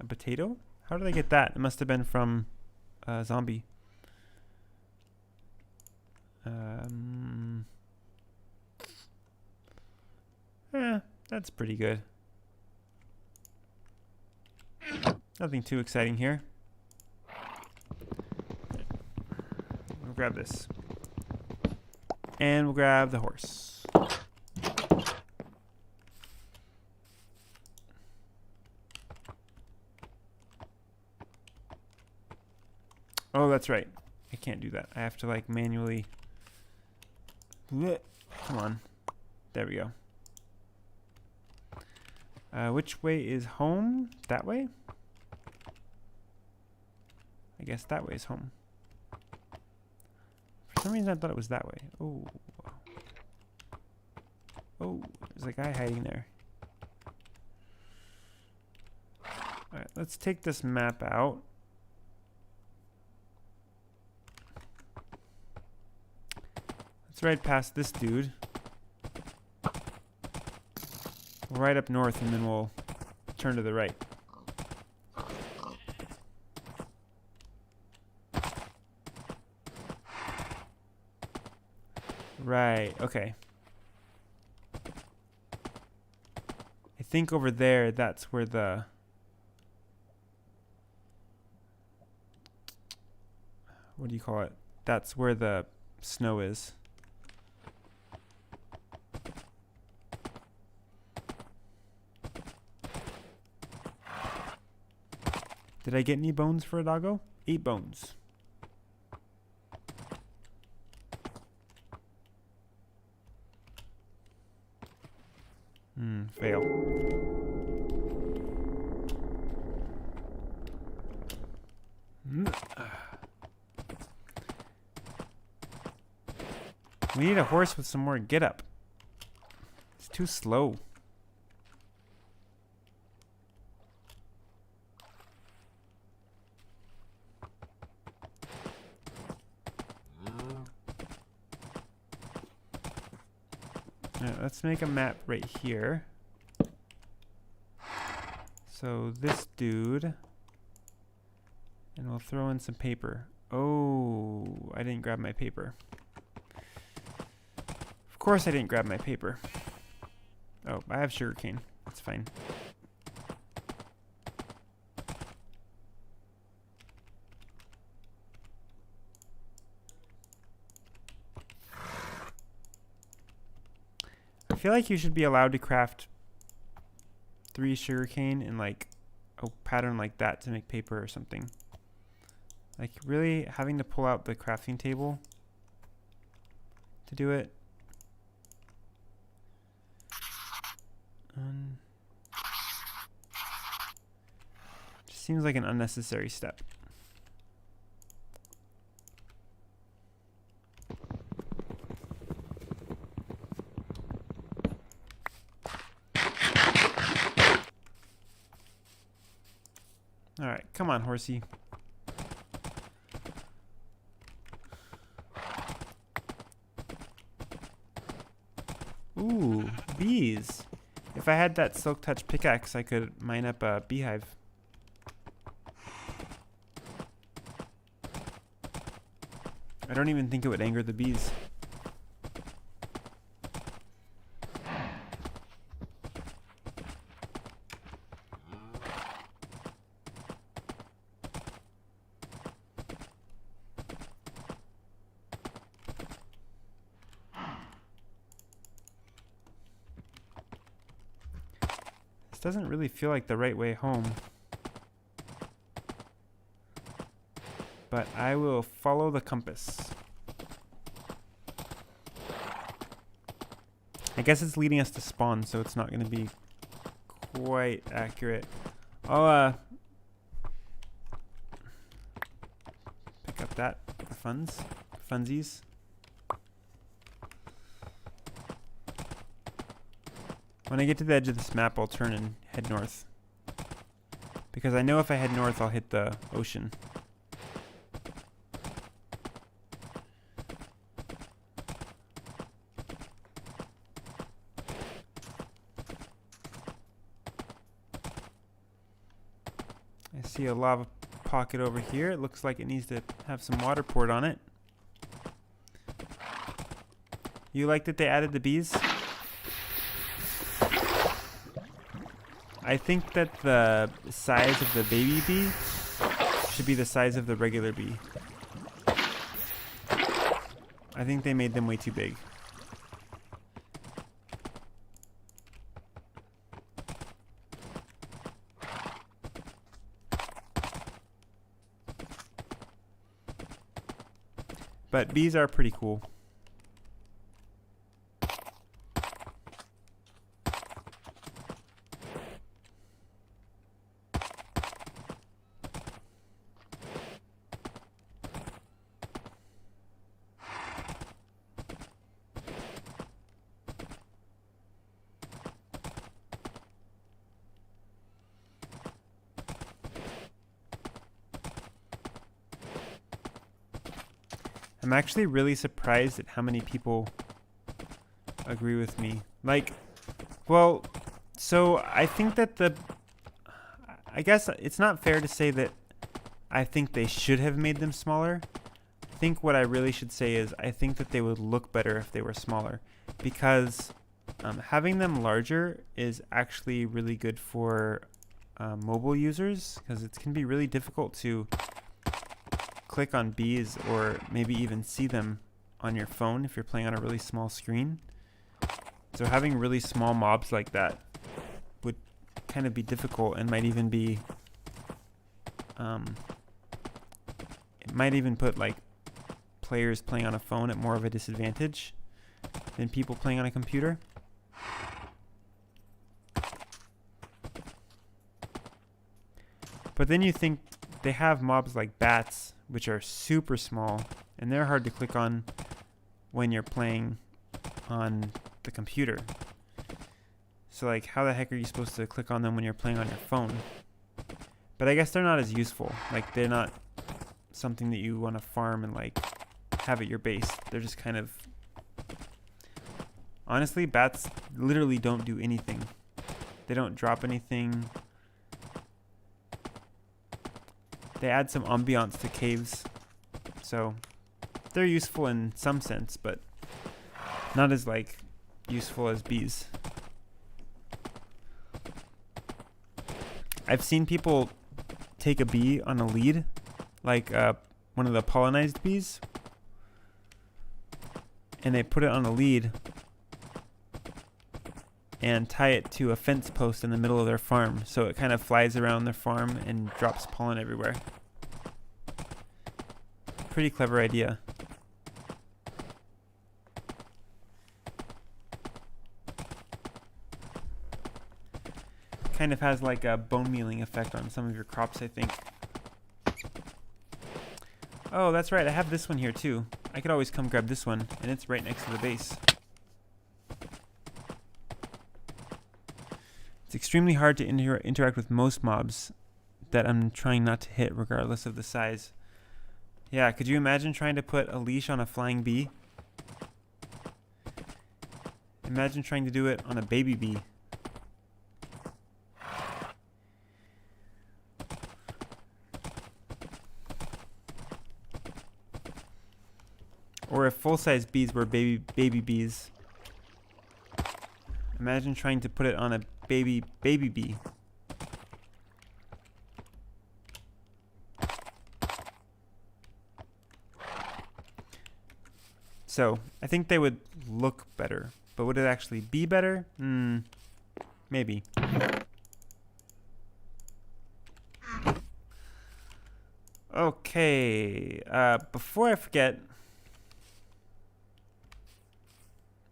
A potato? How did I get that? It must have been from a zombie. That's pretty good. Nothing too exciting here. We'll grab this. And we'll grab the horse. Oh, that's right. I can't do that. I have to like manually... Come on. There we go. Which way is home? That way? I guess that way is home. For some reason I thought it was that way. Oh. Oh, there's a guy hiding there. Alright, let's take this map out. Let's ride past this dude. We'll ride up north and then we'll turn to the right. Right, okay. I think over there, that's where the... What do you call it? That's where the snow is. Did I get any bones for a doggo? 8 bones. Fail. We need a horse with some more get up. It's too slow. Alright, let's make a map right here. So this dude, and we'll throw in some paper. Oh, I didn't grab my paper. Of course I didn't grab my paper. Oh, I have sugarcane. That's fine. I feel like you should be allowed to craft 3 sugarcane in like a pattern like that to make paper or something. Like really having to pull out the crafting table to do it. Just seems like an unnecessary step. Alright, come on, horsey. Ooh, bees. If I had that silk touch pickaxe, I could mine up a beehive. I don't even think it would anger the bees. This doesn't really feel like the right way home. But I will follow the compass. I guess it's leading us to spawn, so it's not going to be quite accurate. I'll pick up that for funsies. When I get to the edge of this map, I'll turn and head north. Because I know if I head north, I'll hit the ocean. I see a lava pocket over here. It looks like it needs to have some water poured on it. You like that they added the bees? I think that the size of the baby bee should be the size of the regular bee. I think they made them way too big. But bees are pretty cool. I'm actually really surprised at how many people agree with me. Like, well, so I think that I guess it's not fair to say that I think they should have made them smaller. I think what I really should say is I think that they would look better if they were smaller, because having them larger is actually really good for mobile users, because it can be really difficult to click on bees or maybe even see them on your phone if you're playing on a really small screen. So having really small mobs like that would kind of be difficult, and might even be it might even put like players playing on a phone at more of a disadvantage than people playing on a computer. But then you think they have mobs like bats, which are super small, and they're hard to click on when you're playing on the computer. So like, how the heck are you supposed to click on them when you're playing on your phone? But I guess they're not as useful. Like, they're not something that you want to farm and like have at your base. They're just kind of... Honestly, bats literally don't do anything. They don't drop anything. They add some ambiance to caves. So they're useful in some sense, but not as like useful as bees. I've seen people take a bee on a lead, like one of the pollinized bees, and they put it on a lead and tie it to a fence post in the middle of their farm, so it kind of flies around their farm and drops pollen everywhere. Pretty clever idea. Kind of has like a bone mealing effect on some of your crops, I think. Oh, that's right, I have this one here too. I could always come grab this one, and it's right next to the base. It's extremely hard to interact with most mobs that I'm trying not to hit, regardless of the size. Yeah, could you imagine trying to put a leash on a flying bee? Imagine trying to do it on a baby bee. Or if full-size bees were baby bees. Imagine trying to put it on a baby bee. So, I think they would look better. But would it actually be better? Maybe. Okay, before I forget,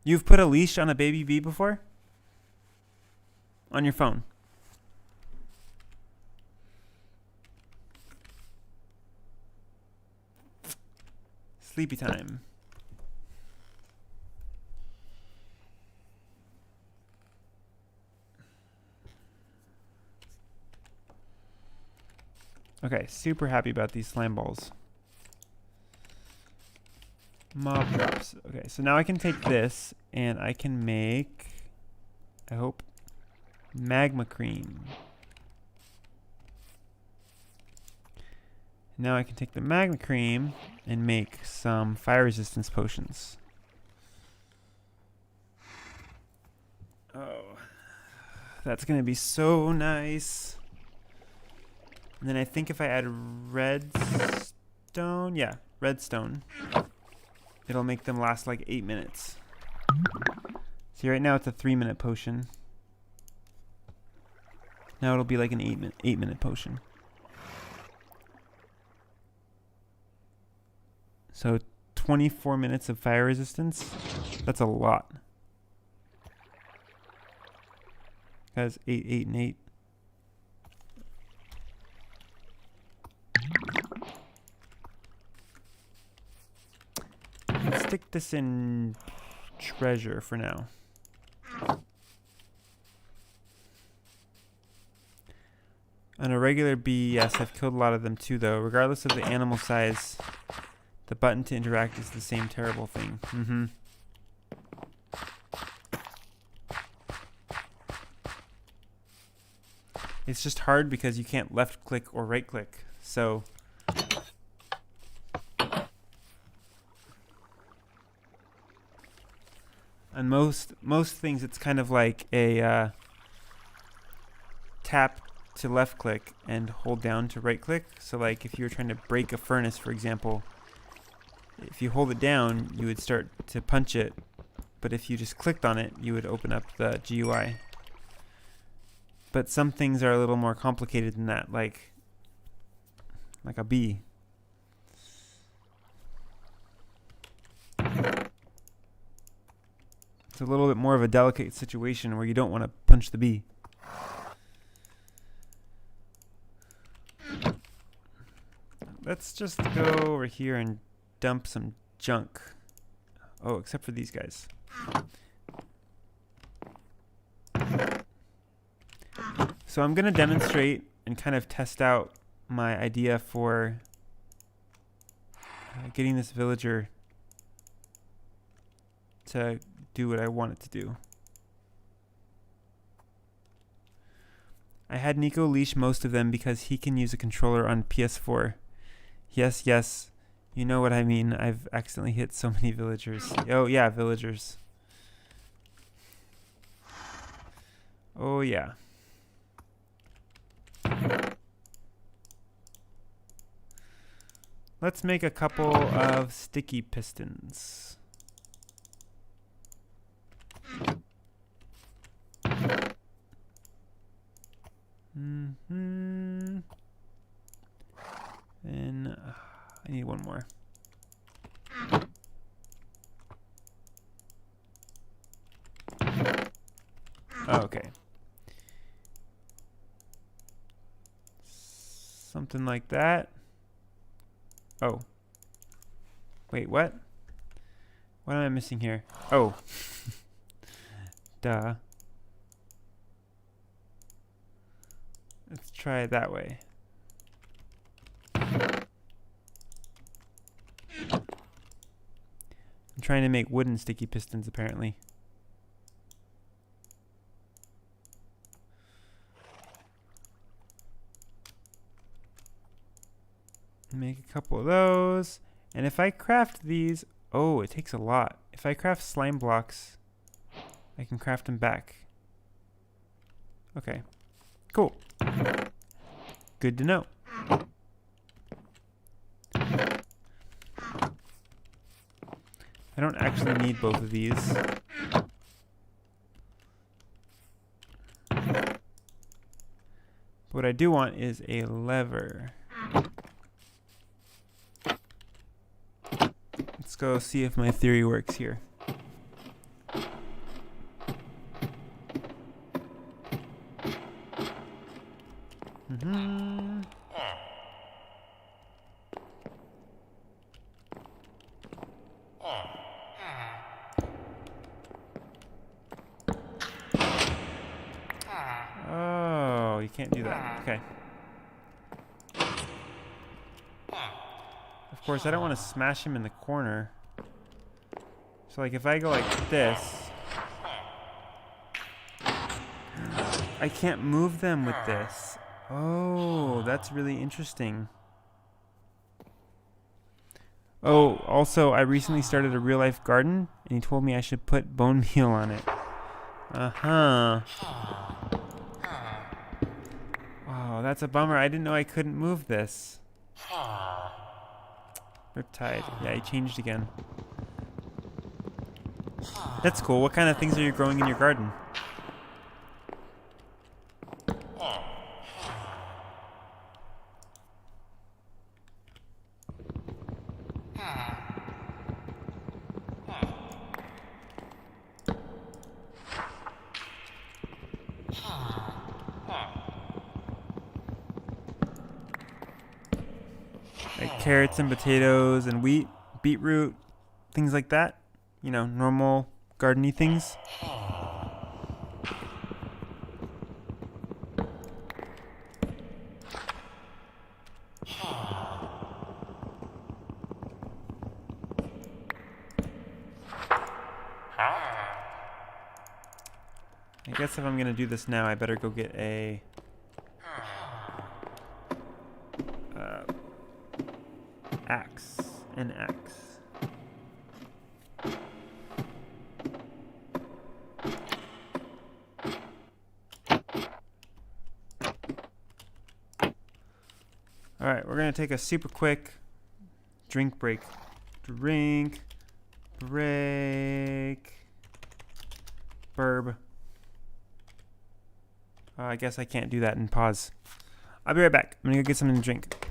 you've put a leash on a baby bee before? On your phone? Sleepy time. Okay, super happy about these slime balls. Mob drops. Okay, so now I can take this and I can make, I hope, magma cream. Now I can take the magma cream and make some fire resistance potions. Oh, that's gonna be so nice. And then I think if I add redstone, yeah, redstone, it'll make them last like 8 minutes. See, right now it's a 3-minute potion. Now it'll be like an 8-minute potion. So 24 minutes of fire resistance. That's a lot. That's 8, 8, and 8. Let's stick this in treasure for now. On a regular bee, yes, I've killed a lot of them too, though. Regardless of the animal size, the button to interact is the same terrible thing. It's just hard because you can't left click or right click. So on most things it's kind of like a tap to left click and hold down to right click. So like if you were trying to break a furnace, for example, if you hold it down you would start to punch it, but if you just clicked on it you would open up the GUI. But some things are a little more complicated than that, like a bee. It's a little bit more of a delicate situation where you don't want to punch the bee. Let's just go over here and dump some junk. Oh, except for these guys. So I'm going to demonstrate and kind of test out my idea for getting this villager to do what I want it to do. I had Nico leash most of them because he can use a controller on PS4. Yes, you know what I mean. I've accidentally hit so many villagers. Oh yeah, villagers. Oh yeah. Let's make a couple of sticky pistons. And I need one more. Oh, okay. Something like that. Oh. Wait, what? What am I missing here? Oh. Duh. Let's try it that way. I'm trying to make wooden sticky pistons, apparently. Make a couple of those. And if I craft these... Oh, it takes a lot. If I craft slime blocks, I can craft them back. Okay. Cool. Good to know. I don't actually need both of these. What I do want is a lever. Let's go see if my theory works here. Oh, you can't do that. Okay. Of course, I don't want to smash him in the corner. So, like, if I go like this, I can't move them with this. Oh, that's really interesting. Oh, also, I recently started a real-life garden, and he told me I should put bone meal on it. Uh-huh. Oh, that's a bummer. I didn't know I couldn't move this. Riptide. Yeah, he changed again. That's cool. What kind of things are you growing in your garden? Like carrots and potatoes and wheat, beetroot, things like that. You know, normal garden-y things. I guess if I'm gonna do this now, I better go get a axe. An axe. Alright, we're gonna take a super quick drink break. Drink break. Burb. I guess I can't do that and pause. I'll be right back. I'm gonna go get something to drink.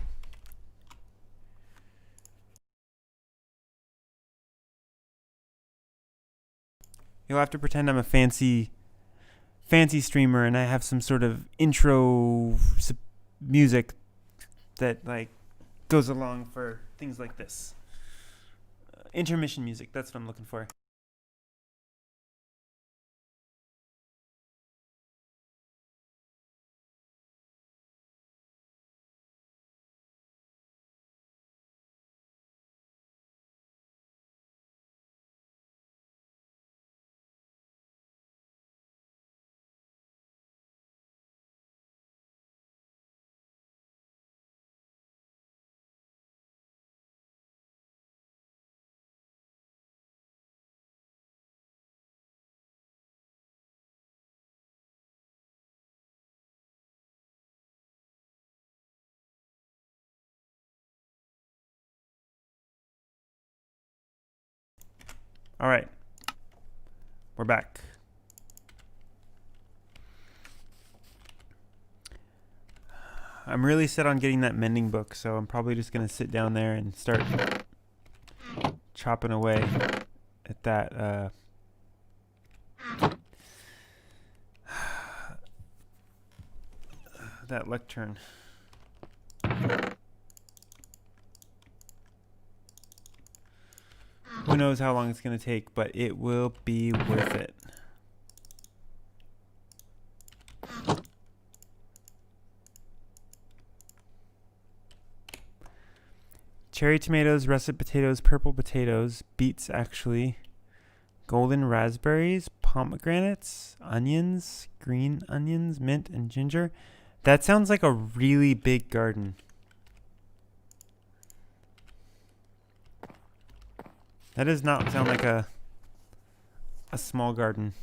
You'll have to pretend I'm a fancy streamer and I have some sort of intro music that like goes along for things like this. Intermission music, that's what I'm looking for. All right, we're back. I'm really set on getting that mending book, so I'm probably just gonna sit down there and start chopping away at that that lectern. Who knows how long it's gonna take, but it will be worth it. Cherry tomatoes, russet potatoes, purple potatoes, beets actually, golden raspberries, pomegranates, onions, green onions, mint, and ginger. That sounds like a really big garden. That does not sound like a small garden.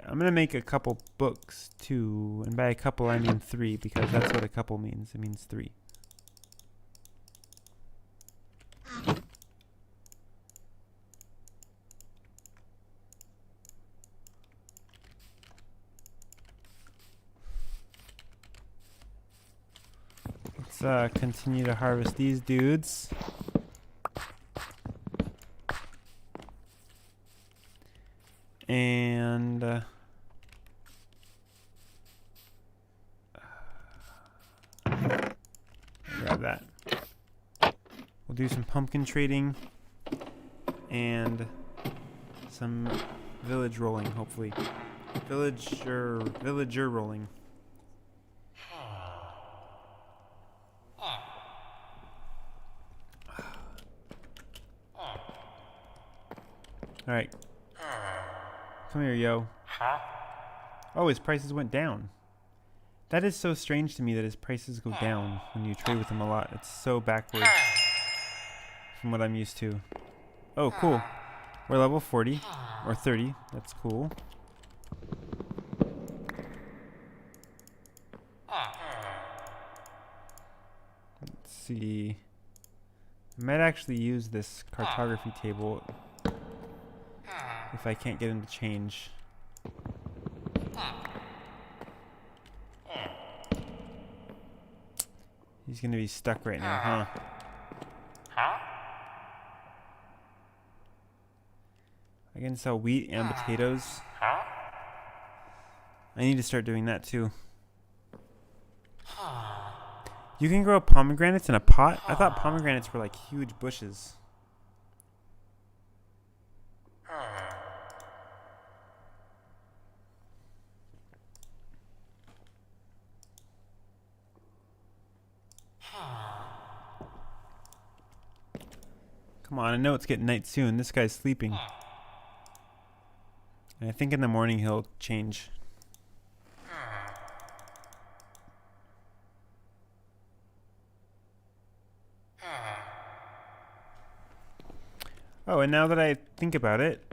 I'm gonna make a couple books too, and by a couple I mean 3 because that's what a couple means. It means 3. Let's continue to harvest these dudes. And grab that. We'll do some pumpkin trading and some village rolling, hopefully. Villager rolling. All right. Come here, yo. Oh, his prices went down. That is so strange to me that his prices go down when you trade with him a lot. It's so backwards from what I'm used to. Oh, cool. We're level 40 or 30. That's cool. Let's see. I might actually use this cartography table if I can't get him to change. He's gonna be stuck right now, huh? I can sell wheat and potatoes. I need to start doing that too. You can grow pomegranates in a pot? I thought pomegranates were like huge bushes. Come on, I know it's getting night soon. This guy's sleeping. And I think in the morning he'll change. Oh, and now that I think about it,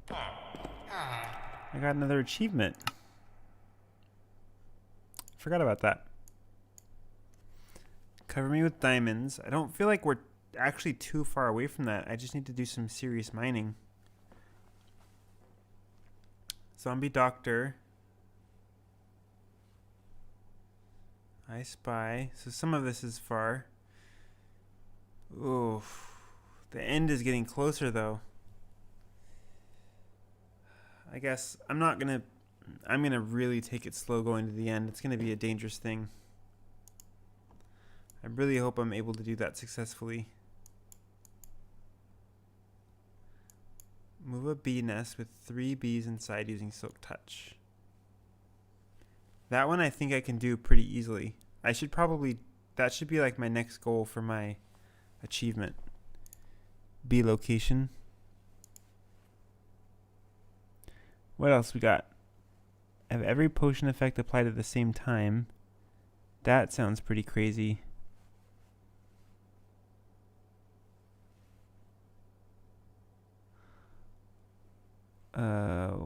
I got another achievement. Forgot about that. Cover me with diamonds. I don't feel like we're actually too far away from that. I just need to do some serious mining. Zombie doctor. I spy. So some of this is far. Oof. The end is getting closer though. I guess I'm gonna really take it slow going to the end. It's gonna be a dangerous thing. I really hope I'm able to do that successfully. Move a bee nest with 3 bees inside using silk touch. That one I think I can do pretty easily. That should be like my next goal for my achievement. Bee location. What else we got? Have every potion effect applied at the same time. That sounds pretty crazy.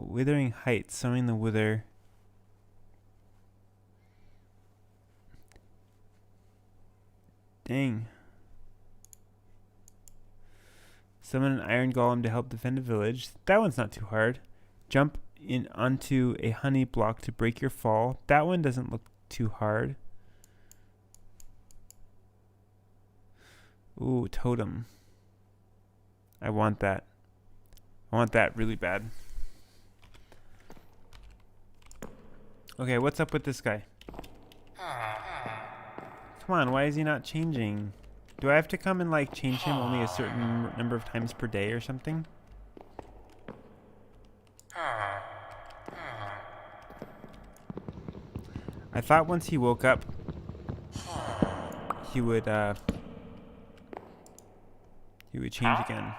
Withering height, sowing the wither. Dang. Summon an iron golem to help defend a village. That one's not too hard. Jump in onto a honey block to break your fall. That one doesn't look too hard. Ooh, totem. I want that. I want that really bad. Okay, what's up with this guy? Come on, why is he not changing? Do I have to come and like change him only a certain number of times per day or something? I thought once he woke up, he would change again.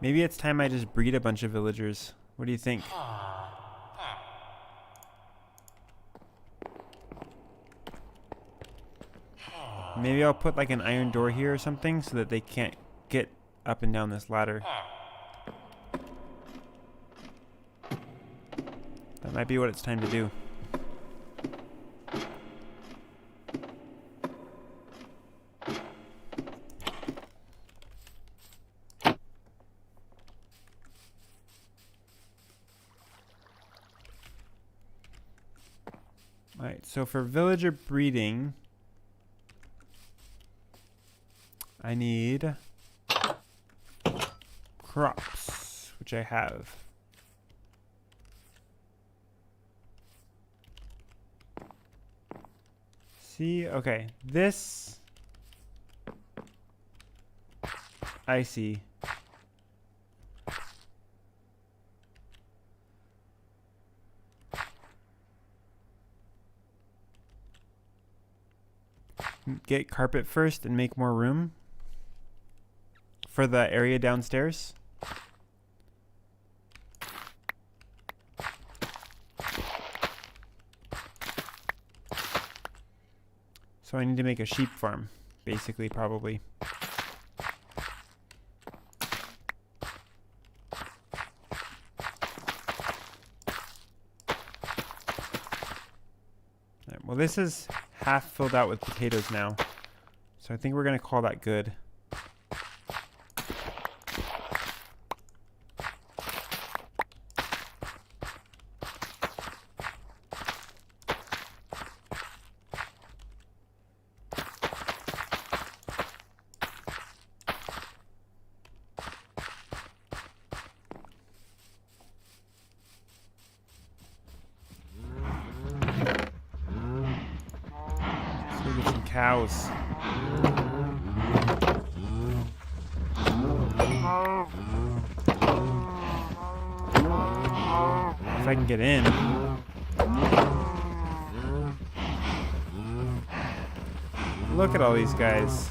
Maybe it's time I just breed a bunch of villagers. What do you think? Maybe I'll put like an iron door here or something so that they can't get up and down this ladder. That might be what it's time to do. Alright, so for villager breeding, I need crops, which I have. See, okay, this I see. Get carpet first and make more room for the area downstairs. So I need to make a sheep farm, basically, probably. Right, well, this is half filled out with potatoes now, so I think we're going to call that good. Cows. If I can get in. Look at all these guys.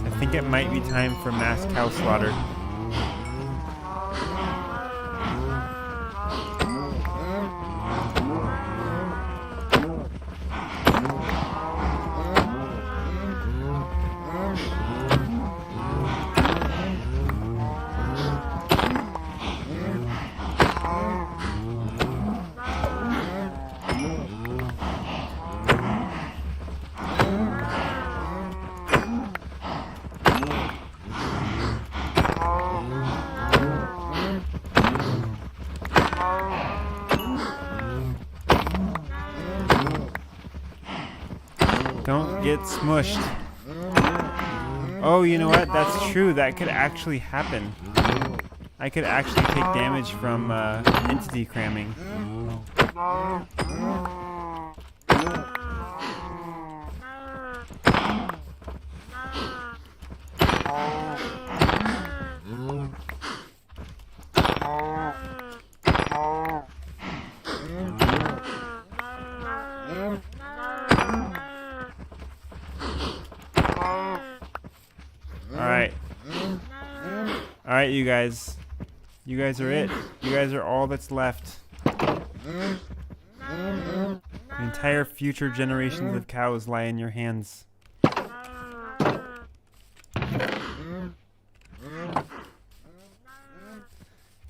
I think it might be time for mass cow slaughter. Don't get smushed. Oh, you know what? That's true. That could actually happen. I could actually take damage from entity cramming. Alright, you guys. You guys are it. You guys are all that's left. The entire future generations of cows lie in your hands.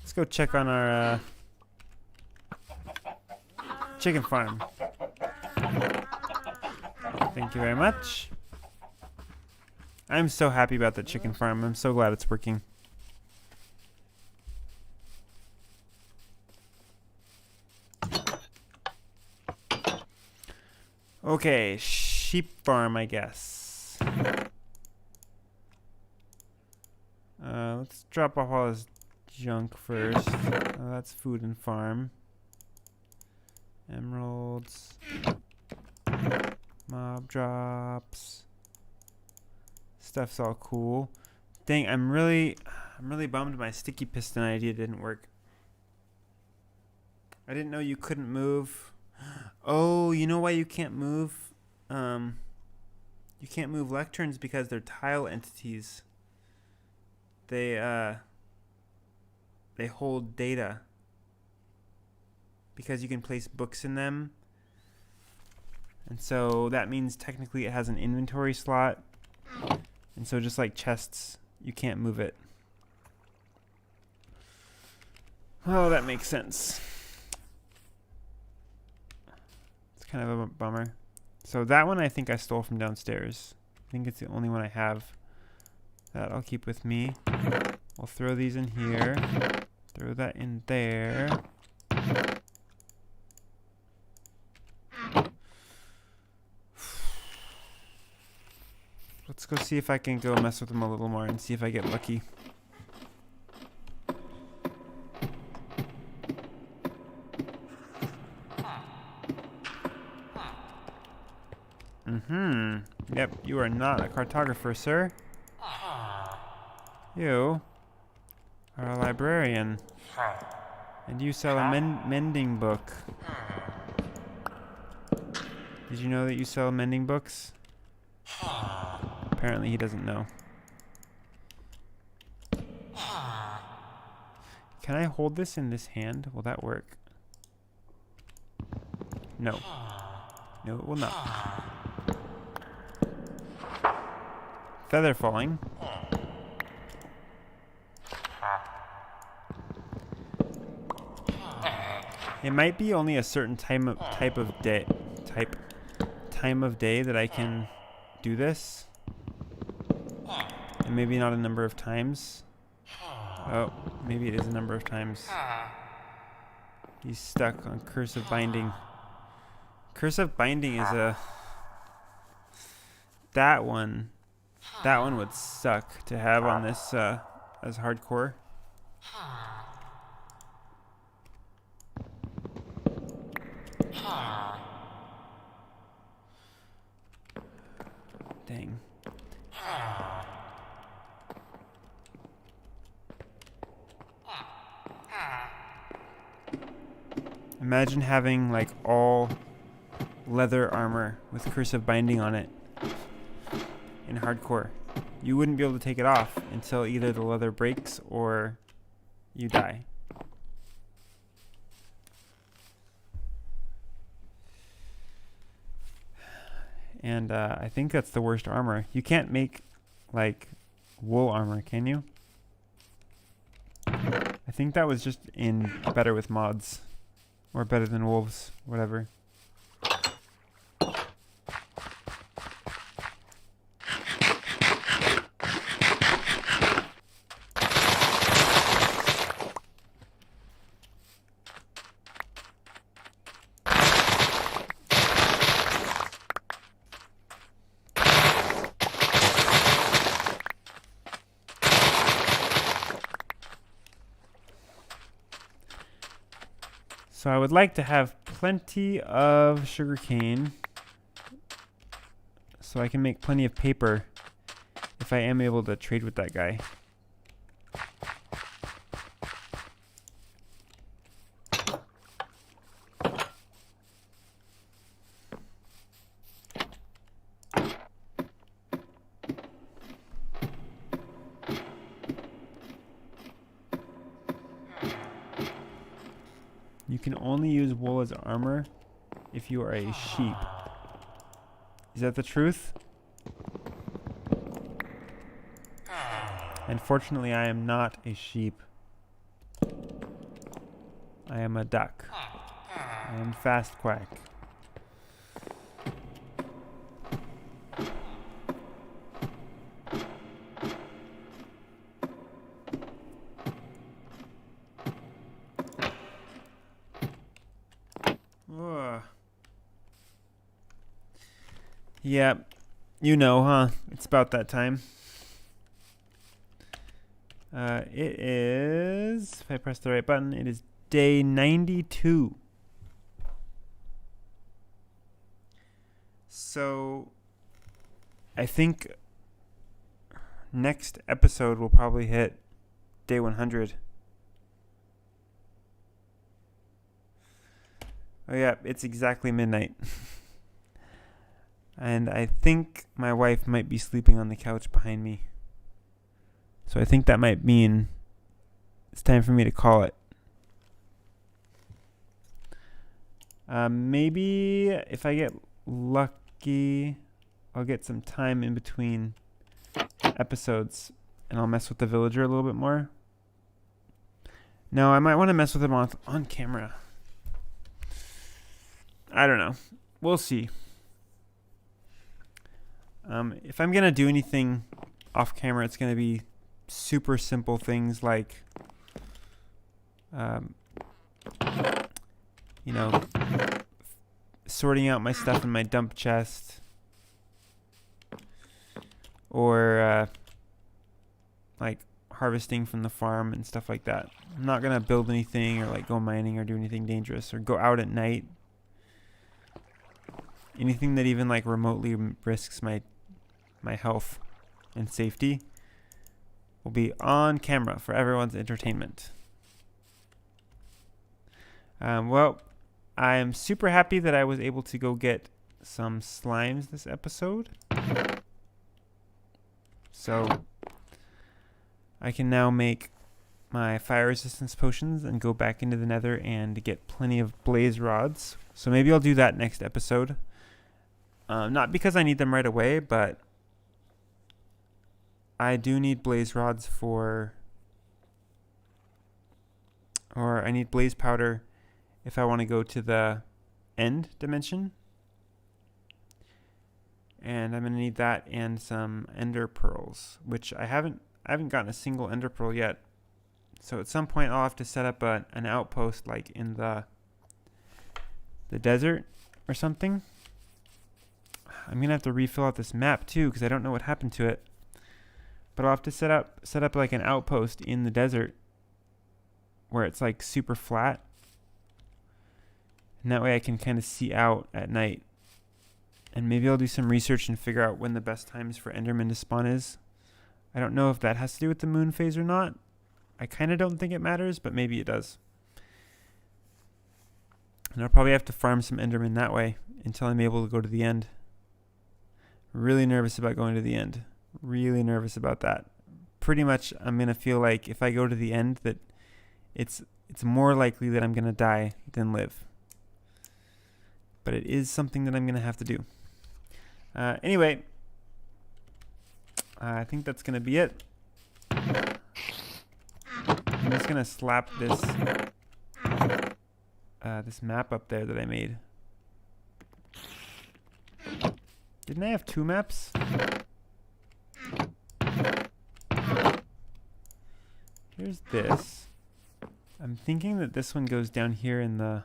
Let's go check on our chicken farm. Thank you very much. I'm so happy about the chicken farm. I'm so glad it's working. Okay, sheep farm, I guess. Let's drop off all this junk first. That's food and farm. Emeralds. Mob drops. Stuff's all cool. Dang, I'm really bummed my sticky piston idea didn't work. I didn't know you couldn't move. Oh, you know why you can't move? You can't move lecterns because they're tile entities. They hold data. Because you can place books in them. And so that means technically it has an inventory slot. And so just like chests, you can't move it. Oh, that makes sense. Kind of a bummer. So that one I think I stole from downstairs. I think it's the only one I have. That I'll keep with me. I'll throw these in here. Throw that in there. Let's go see if I can go mess with them a little more and see if I get lucky. Yep, you are not a cartographer, sir. You are a librarian. And you sell a mending book. Did you know that you sell mending books? Apparently he doesn't know. Can I hold this in this hand? Will that work? No. No, it will not. Feather falling. It might be only a certain time of day that I can do this, and maybe not a number of times. Oh, maybe it is a number of times. He's stuck on cursive binding. Cursive binding is a that one would suck to have on this as hardcore. Dang. Imagine having like all leather armor with cursive binding on it in hardcore. You wouldn't be able to take it off until either the leather breaks or you die. And I think that's the worst armor. You can't make like wool armor, can you? I think that was just in better with mods. Or better than wolves, whatever. So I would like to have plenty of sugarcane so I can make plenty of paper if I am able to trade with that guy. You can only use wool as armor if you are a sheep. Is that the truth? Unfortunately, I am not a sheep. I am a duck. I am Fast Quack. Ugh. Yeah, you know, huh? It's about that time. It is, if I press the right button, it is day 92. So, I think next episode will probably hit day 100. Oh yeah, it's exactly midnight. And I think my wife might be sleeping on the couch behind me. So I think that might mean it's time for me to call it. Maybe if I get lucky, I'll get some time in between episodes and I'll mess with the villager a little bit more. No, I might want to mess with him on camera. I don't know. We'll see. If I'm going to do anything off camera, it's going to be super simple things like, you know, sorting out my stuff in my dump chest. Or, like, harvesting from the farm and stuff like that. I'm not going to build anything or, like, go mining or do anything dangerous or go out at night. Anything that even, like, remotely risks my health and safety will be on camera for everyone's entertainment. Well, I am super happy that I was able to go get some slimes this episode. So I can now make my fire resistance potions and go back into the nether and get plenty of blaze rods. So maybe I'll do that next episode. Not because I need them right away, but I do need blaze rods or I need blaze powder if I want to go to the end dimension. And I'm going to need that and some ender pearls, which I haven't gotten a single ender pearl yet. So at some point I'll have to set up an outpost like in the desert or something. I'm going to have to refill out this map too because I don't know what happened to it. But I'll have to set up like an outpost in the desert where it's like super flat. And that way I can kind of see out at night. And maybe I'll do some research and figure out when the best times for Enderman to spawn is. I don't know if that has to do with the moon phase or not. I kind of don't think it matters, but maybe it does. And I'll probably have to farm some Endermen that way until I'm able to go to the end. Really nervous about going to the end. Really nervous about that. Pretty much I'm going to feel like if I go to the end that it's more likely that I'm going to die than live. But it is something that I'm going to have to do. Anyway, I think that's going to be it. I'm just going to slap this this map up there that I made. Didn't I have 2 maps? Here's this. I'm thinking that this one goes down here in the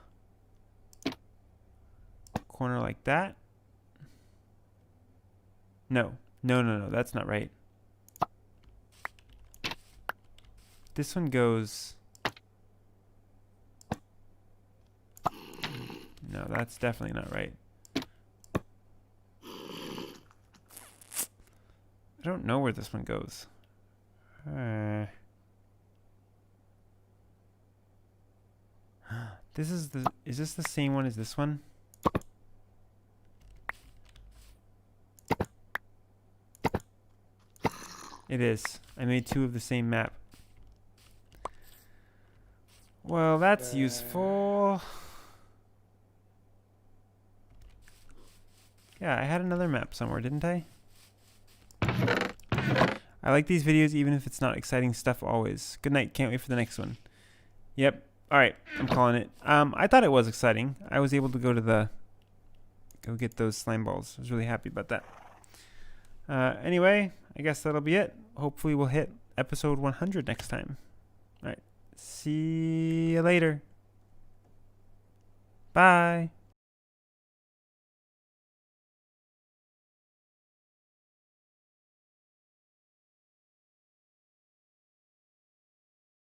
corner like that. No, that's not right. This one goes... No, that's definitely not right. I don't know where this one goes. Is this the same one as this one? It is. I made 2 of the same map. Well, that's useful. Yeah, I had another map somewhere, didn't I? I like these videos even if it's not exciting stuff always. Good night. Can't wait for the next one. Yep. Alright, I'm calling it. I thought it was exciting. I was able to go get those slime balls. I was really happy about that. Anyway, I guess that'll be it. Hopefully we'll hit episode 100 next time. Alright. See you later. Bye.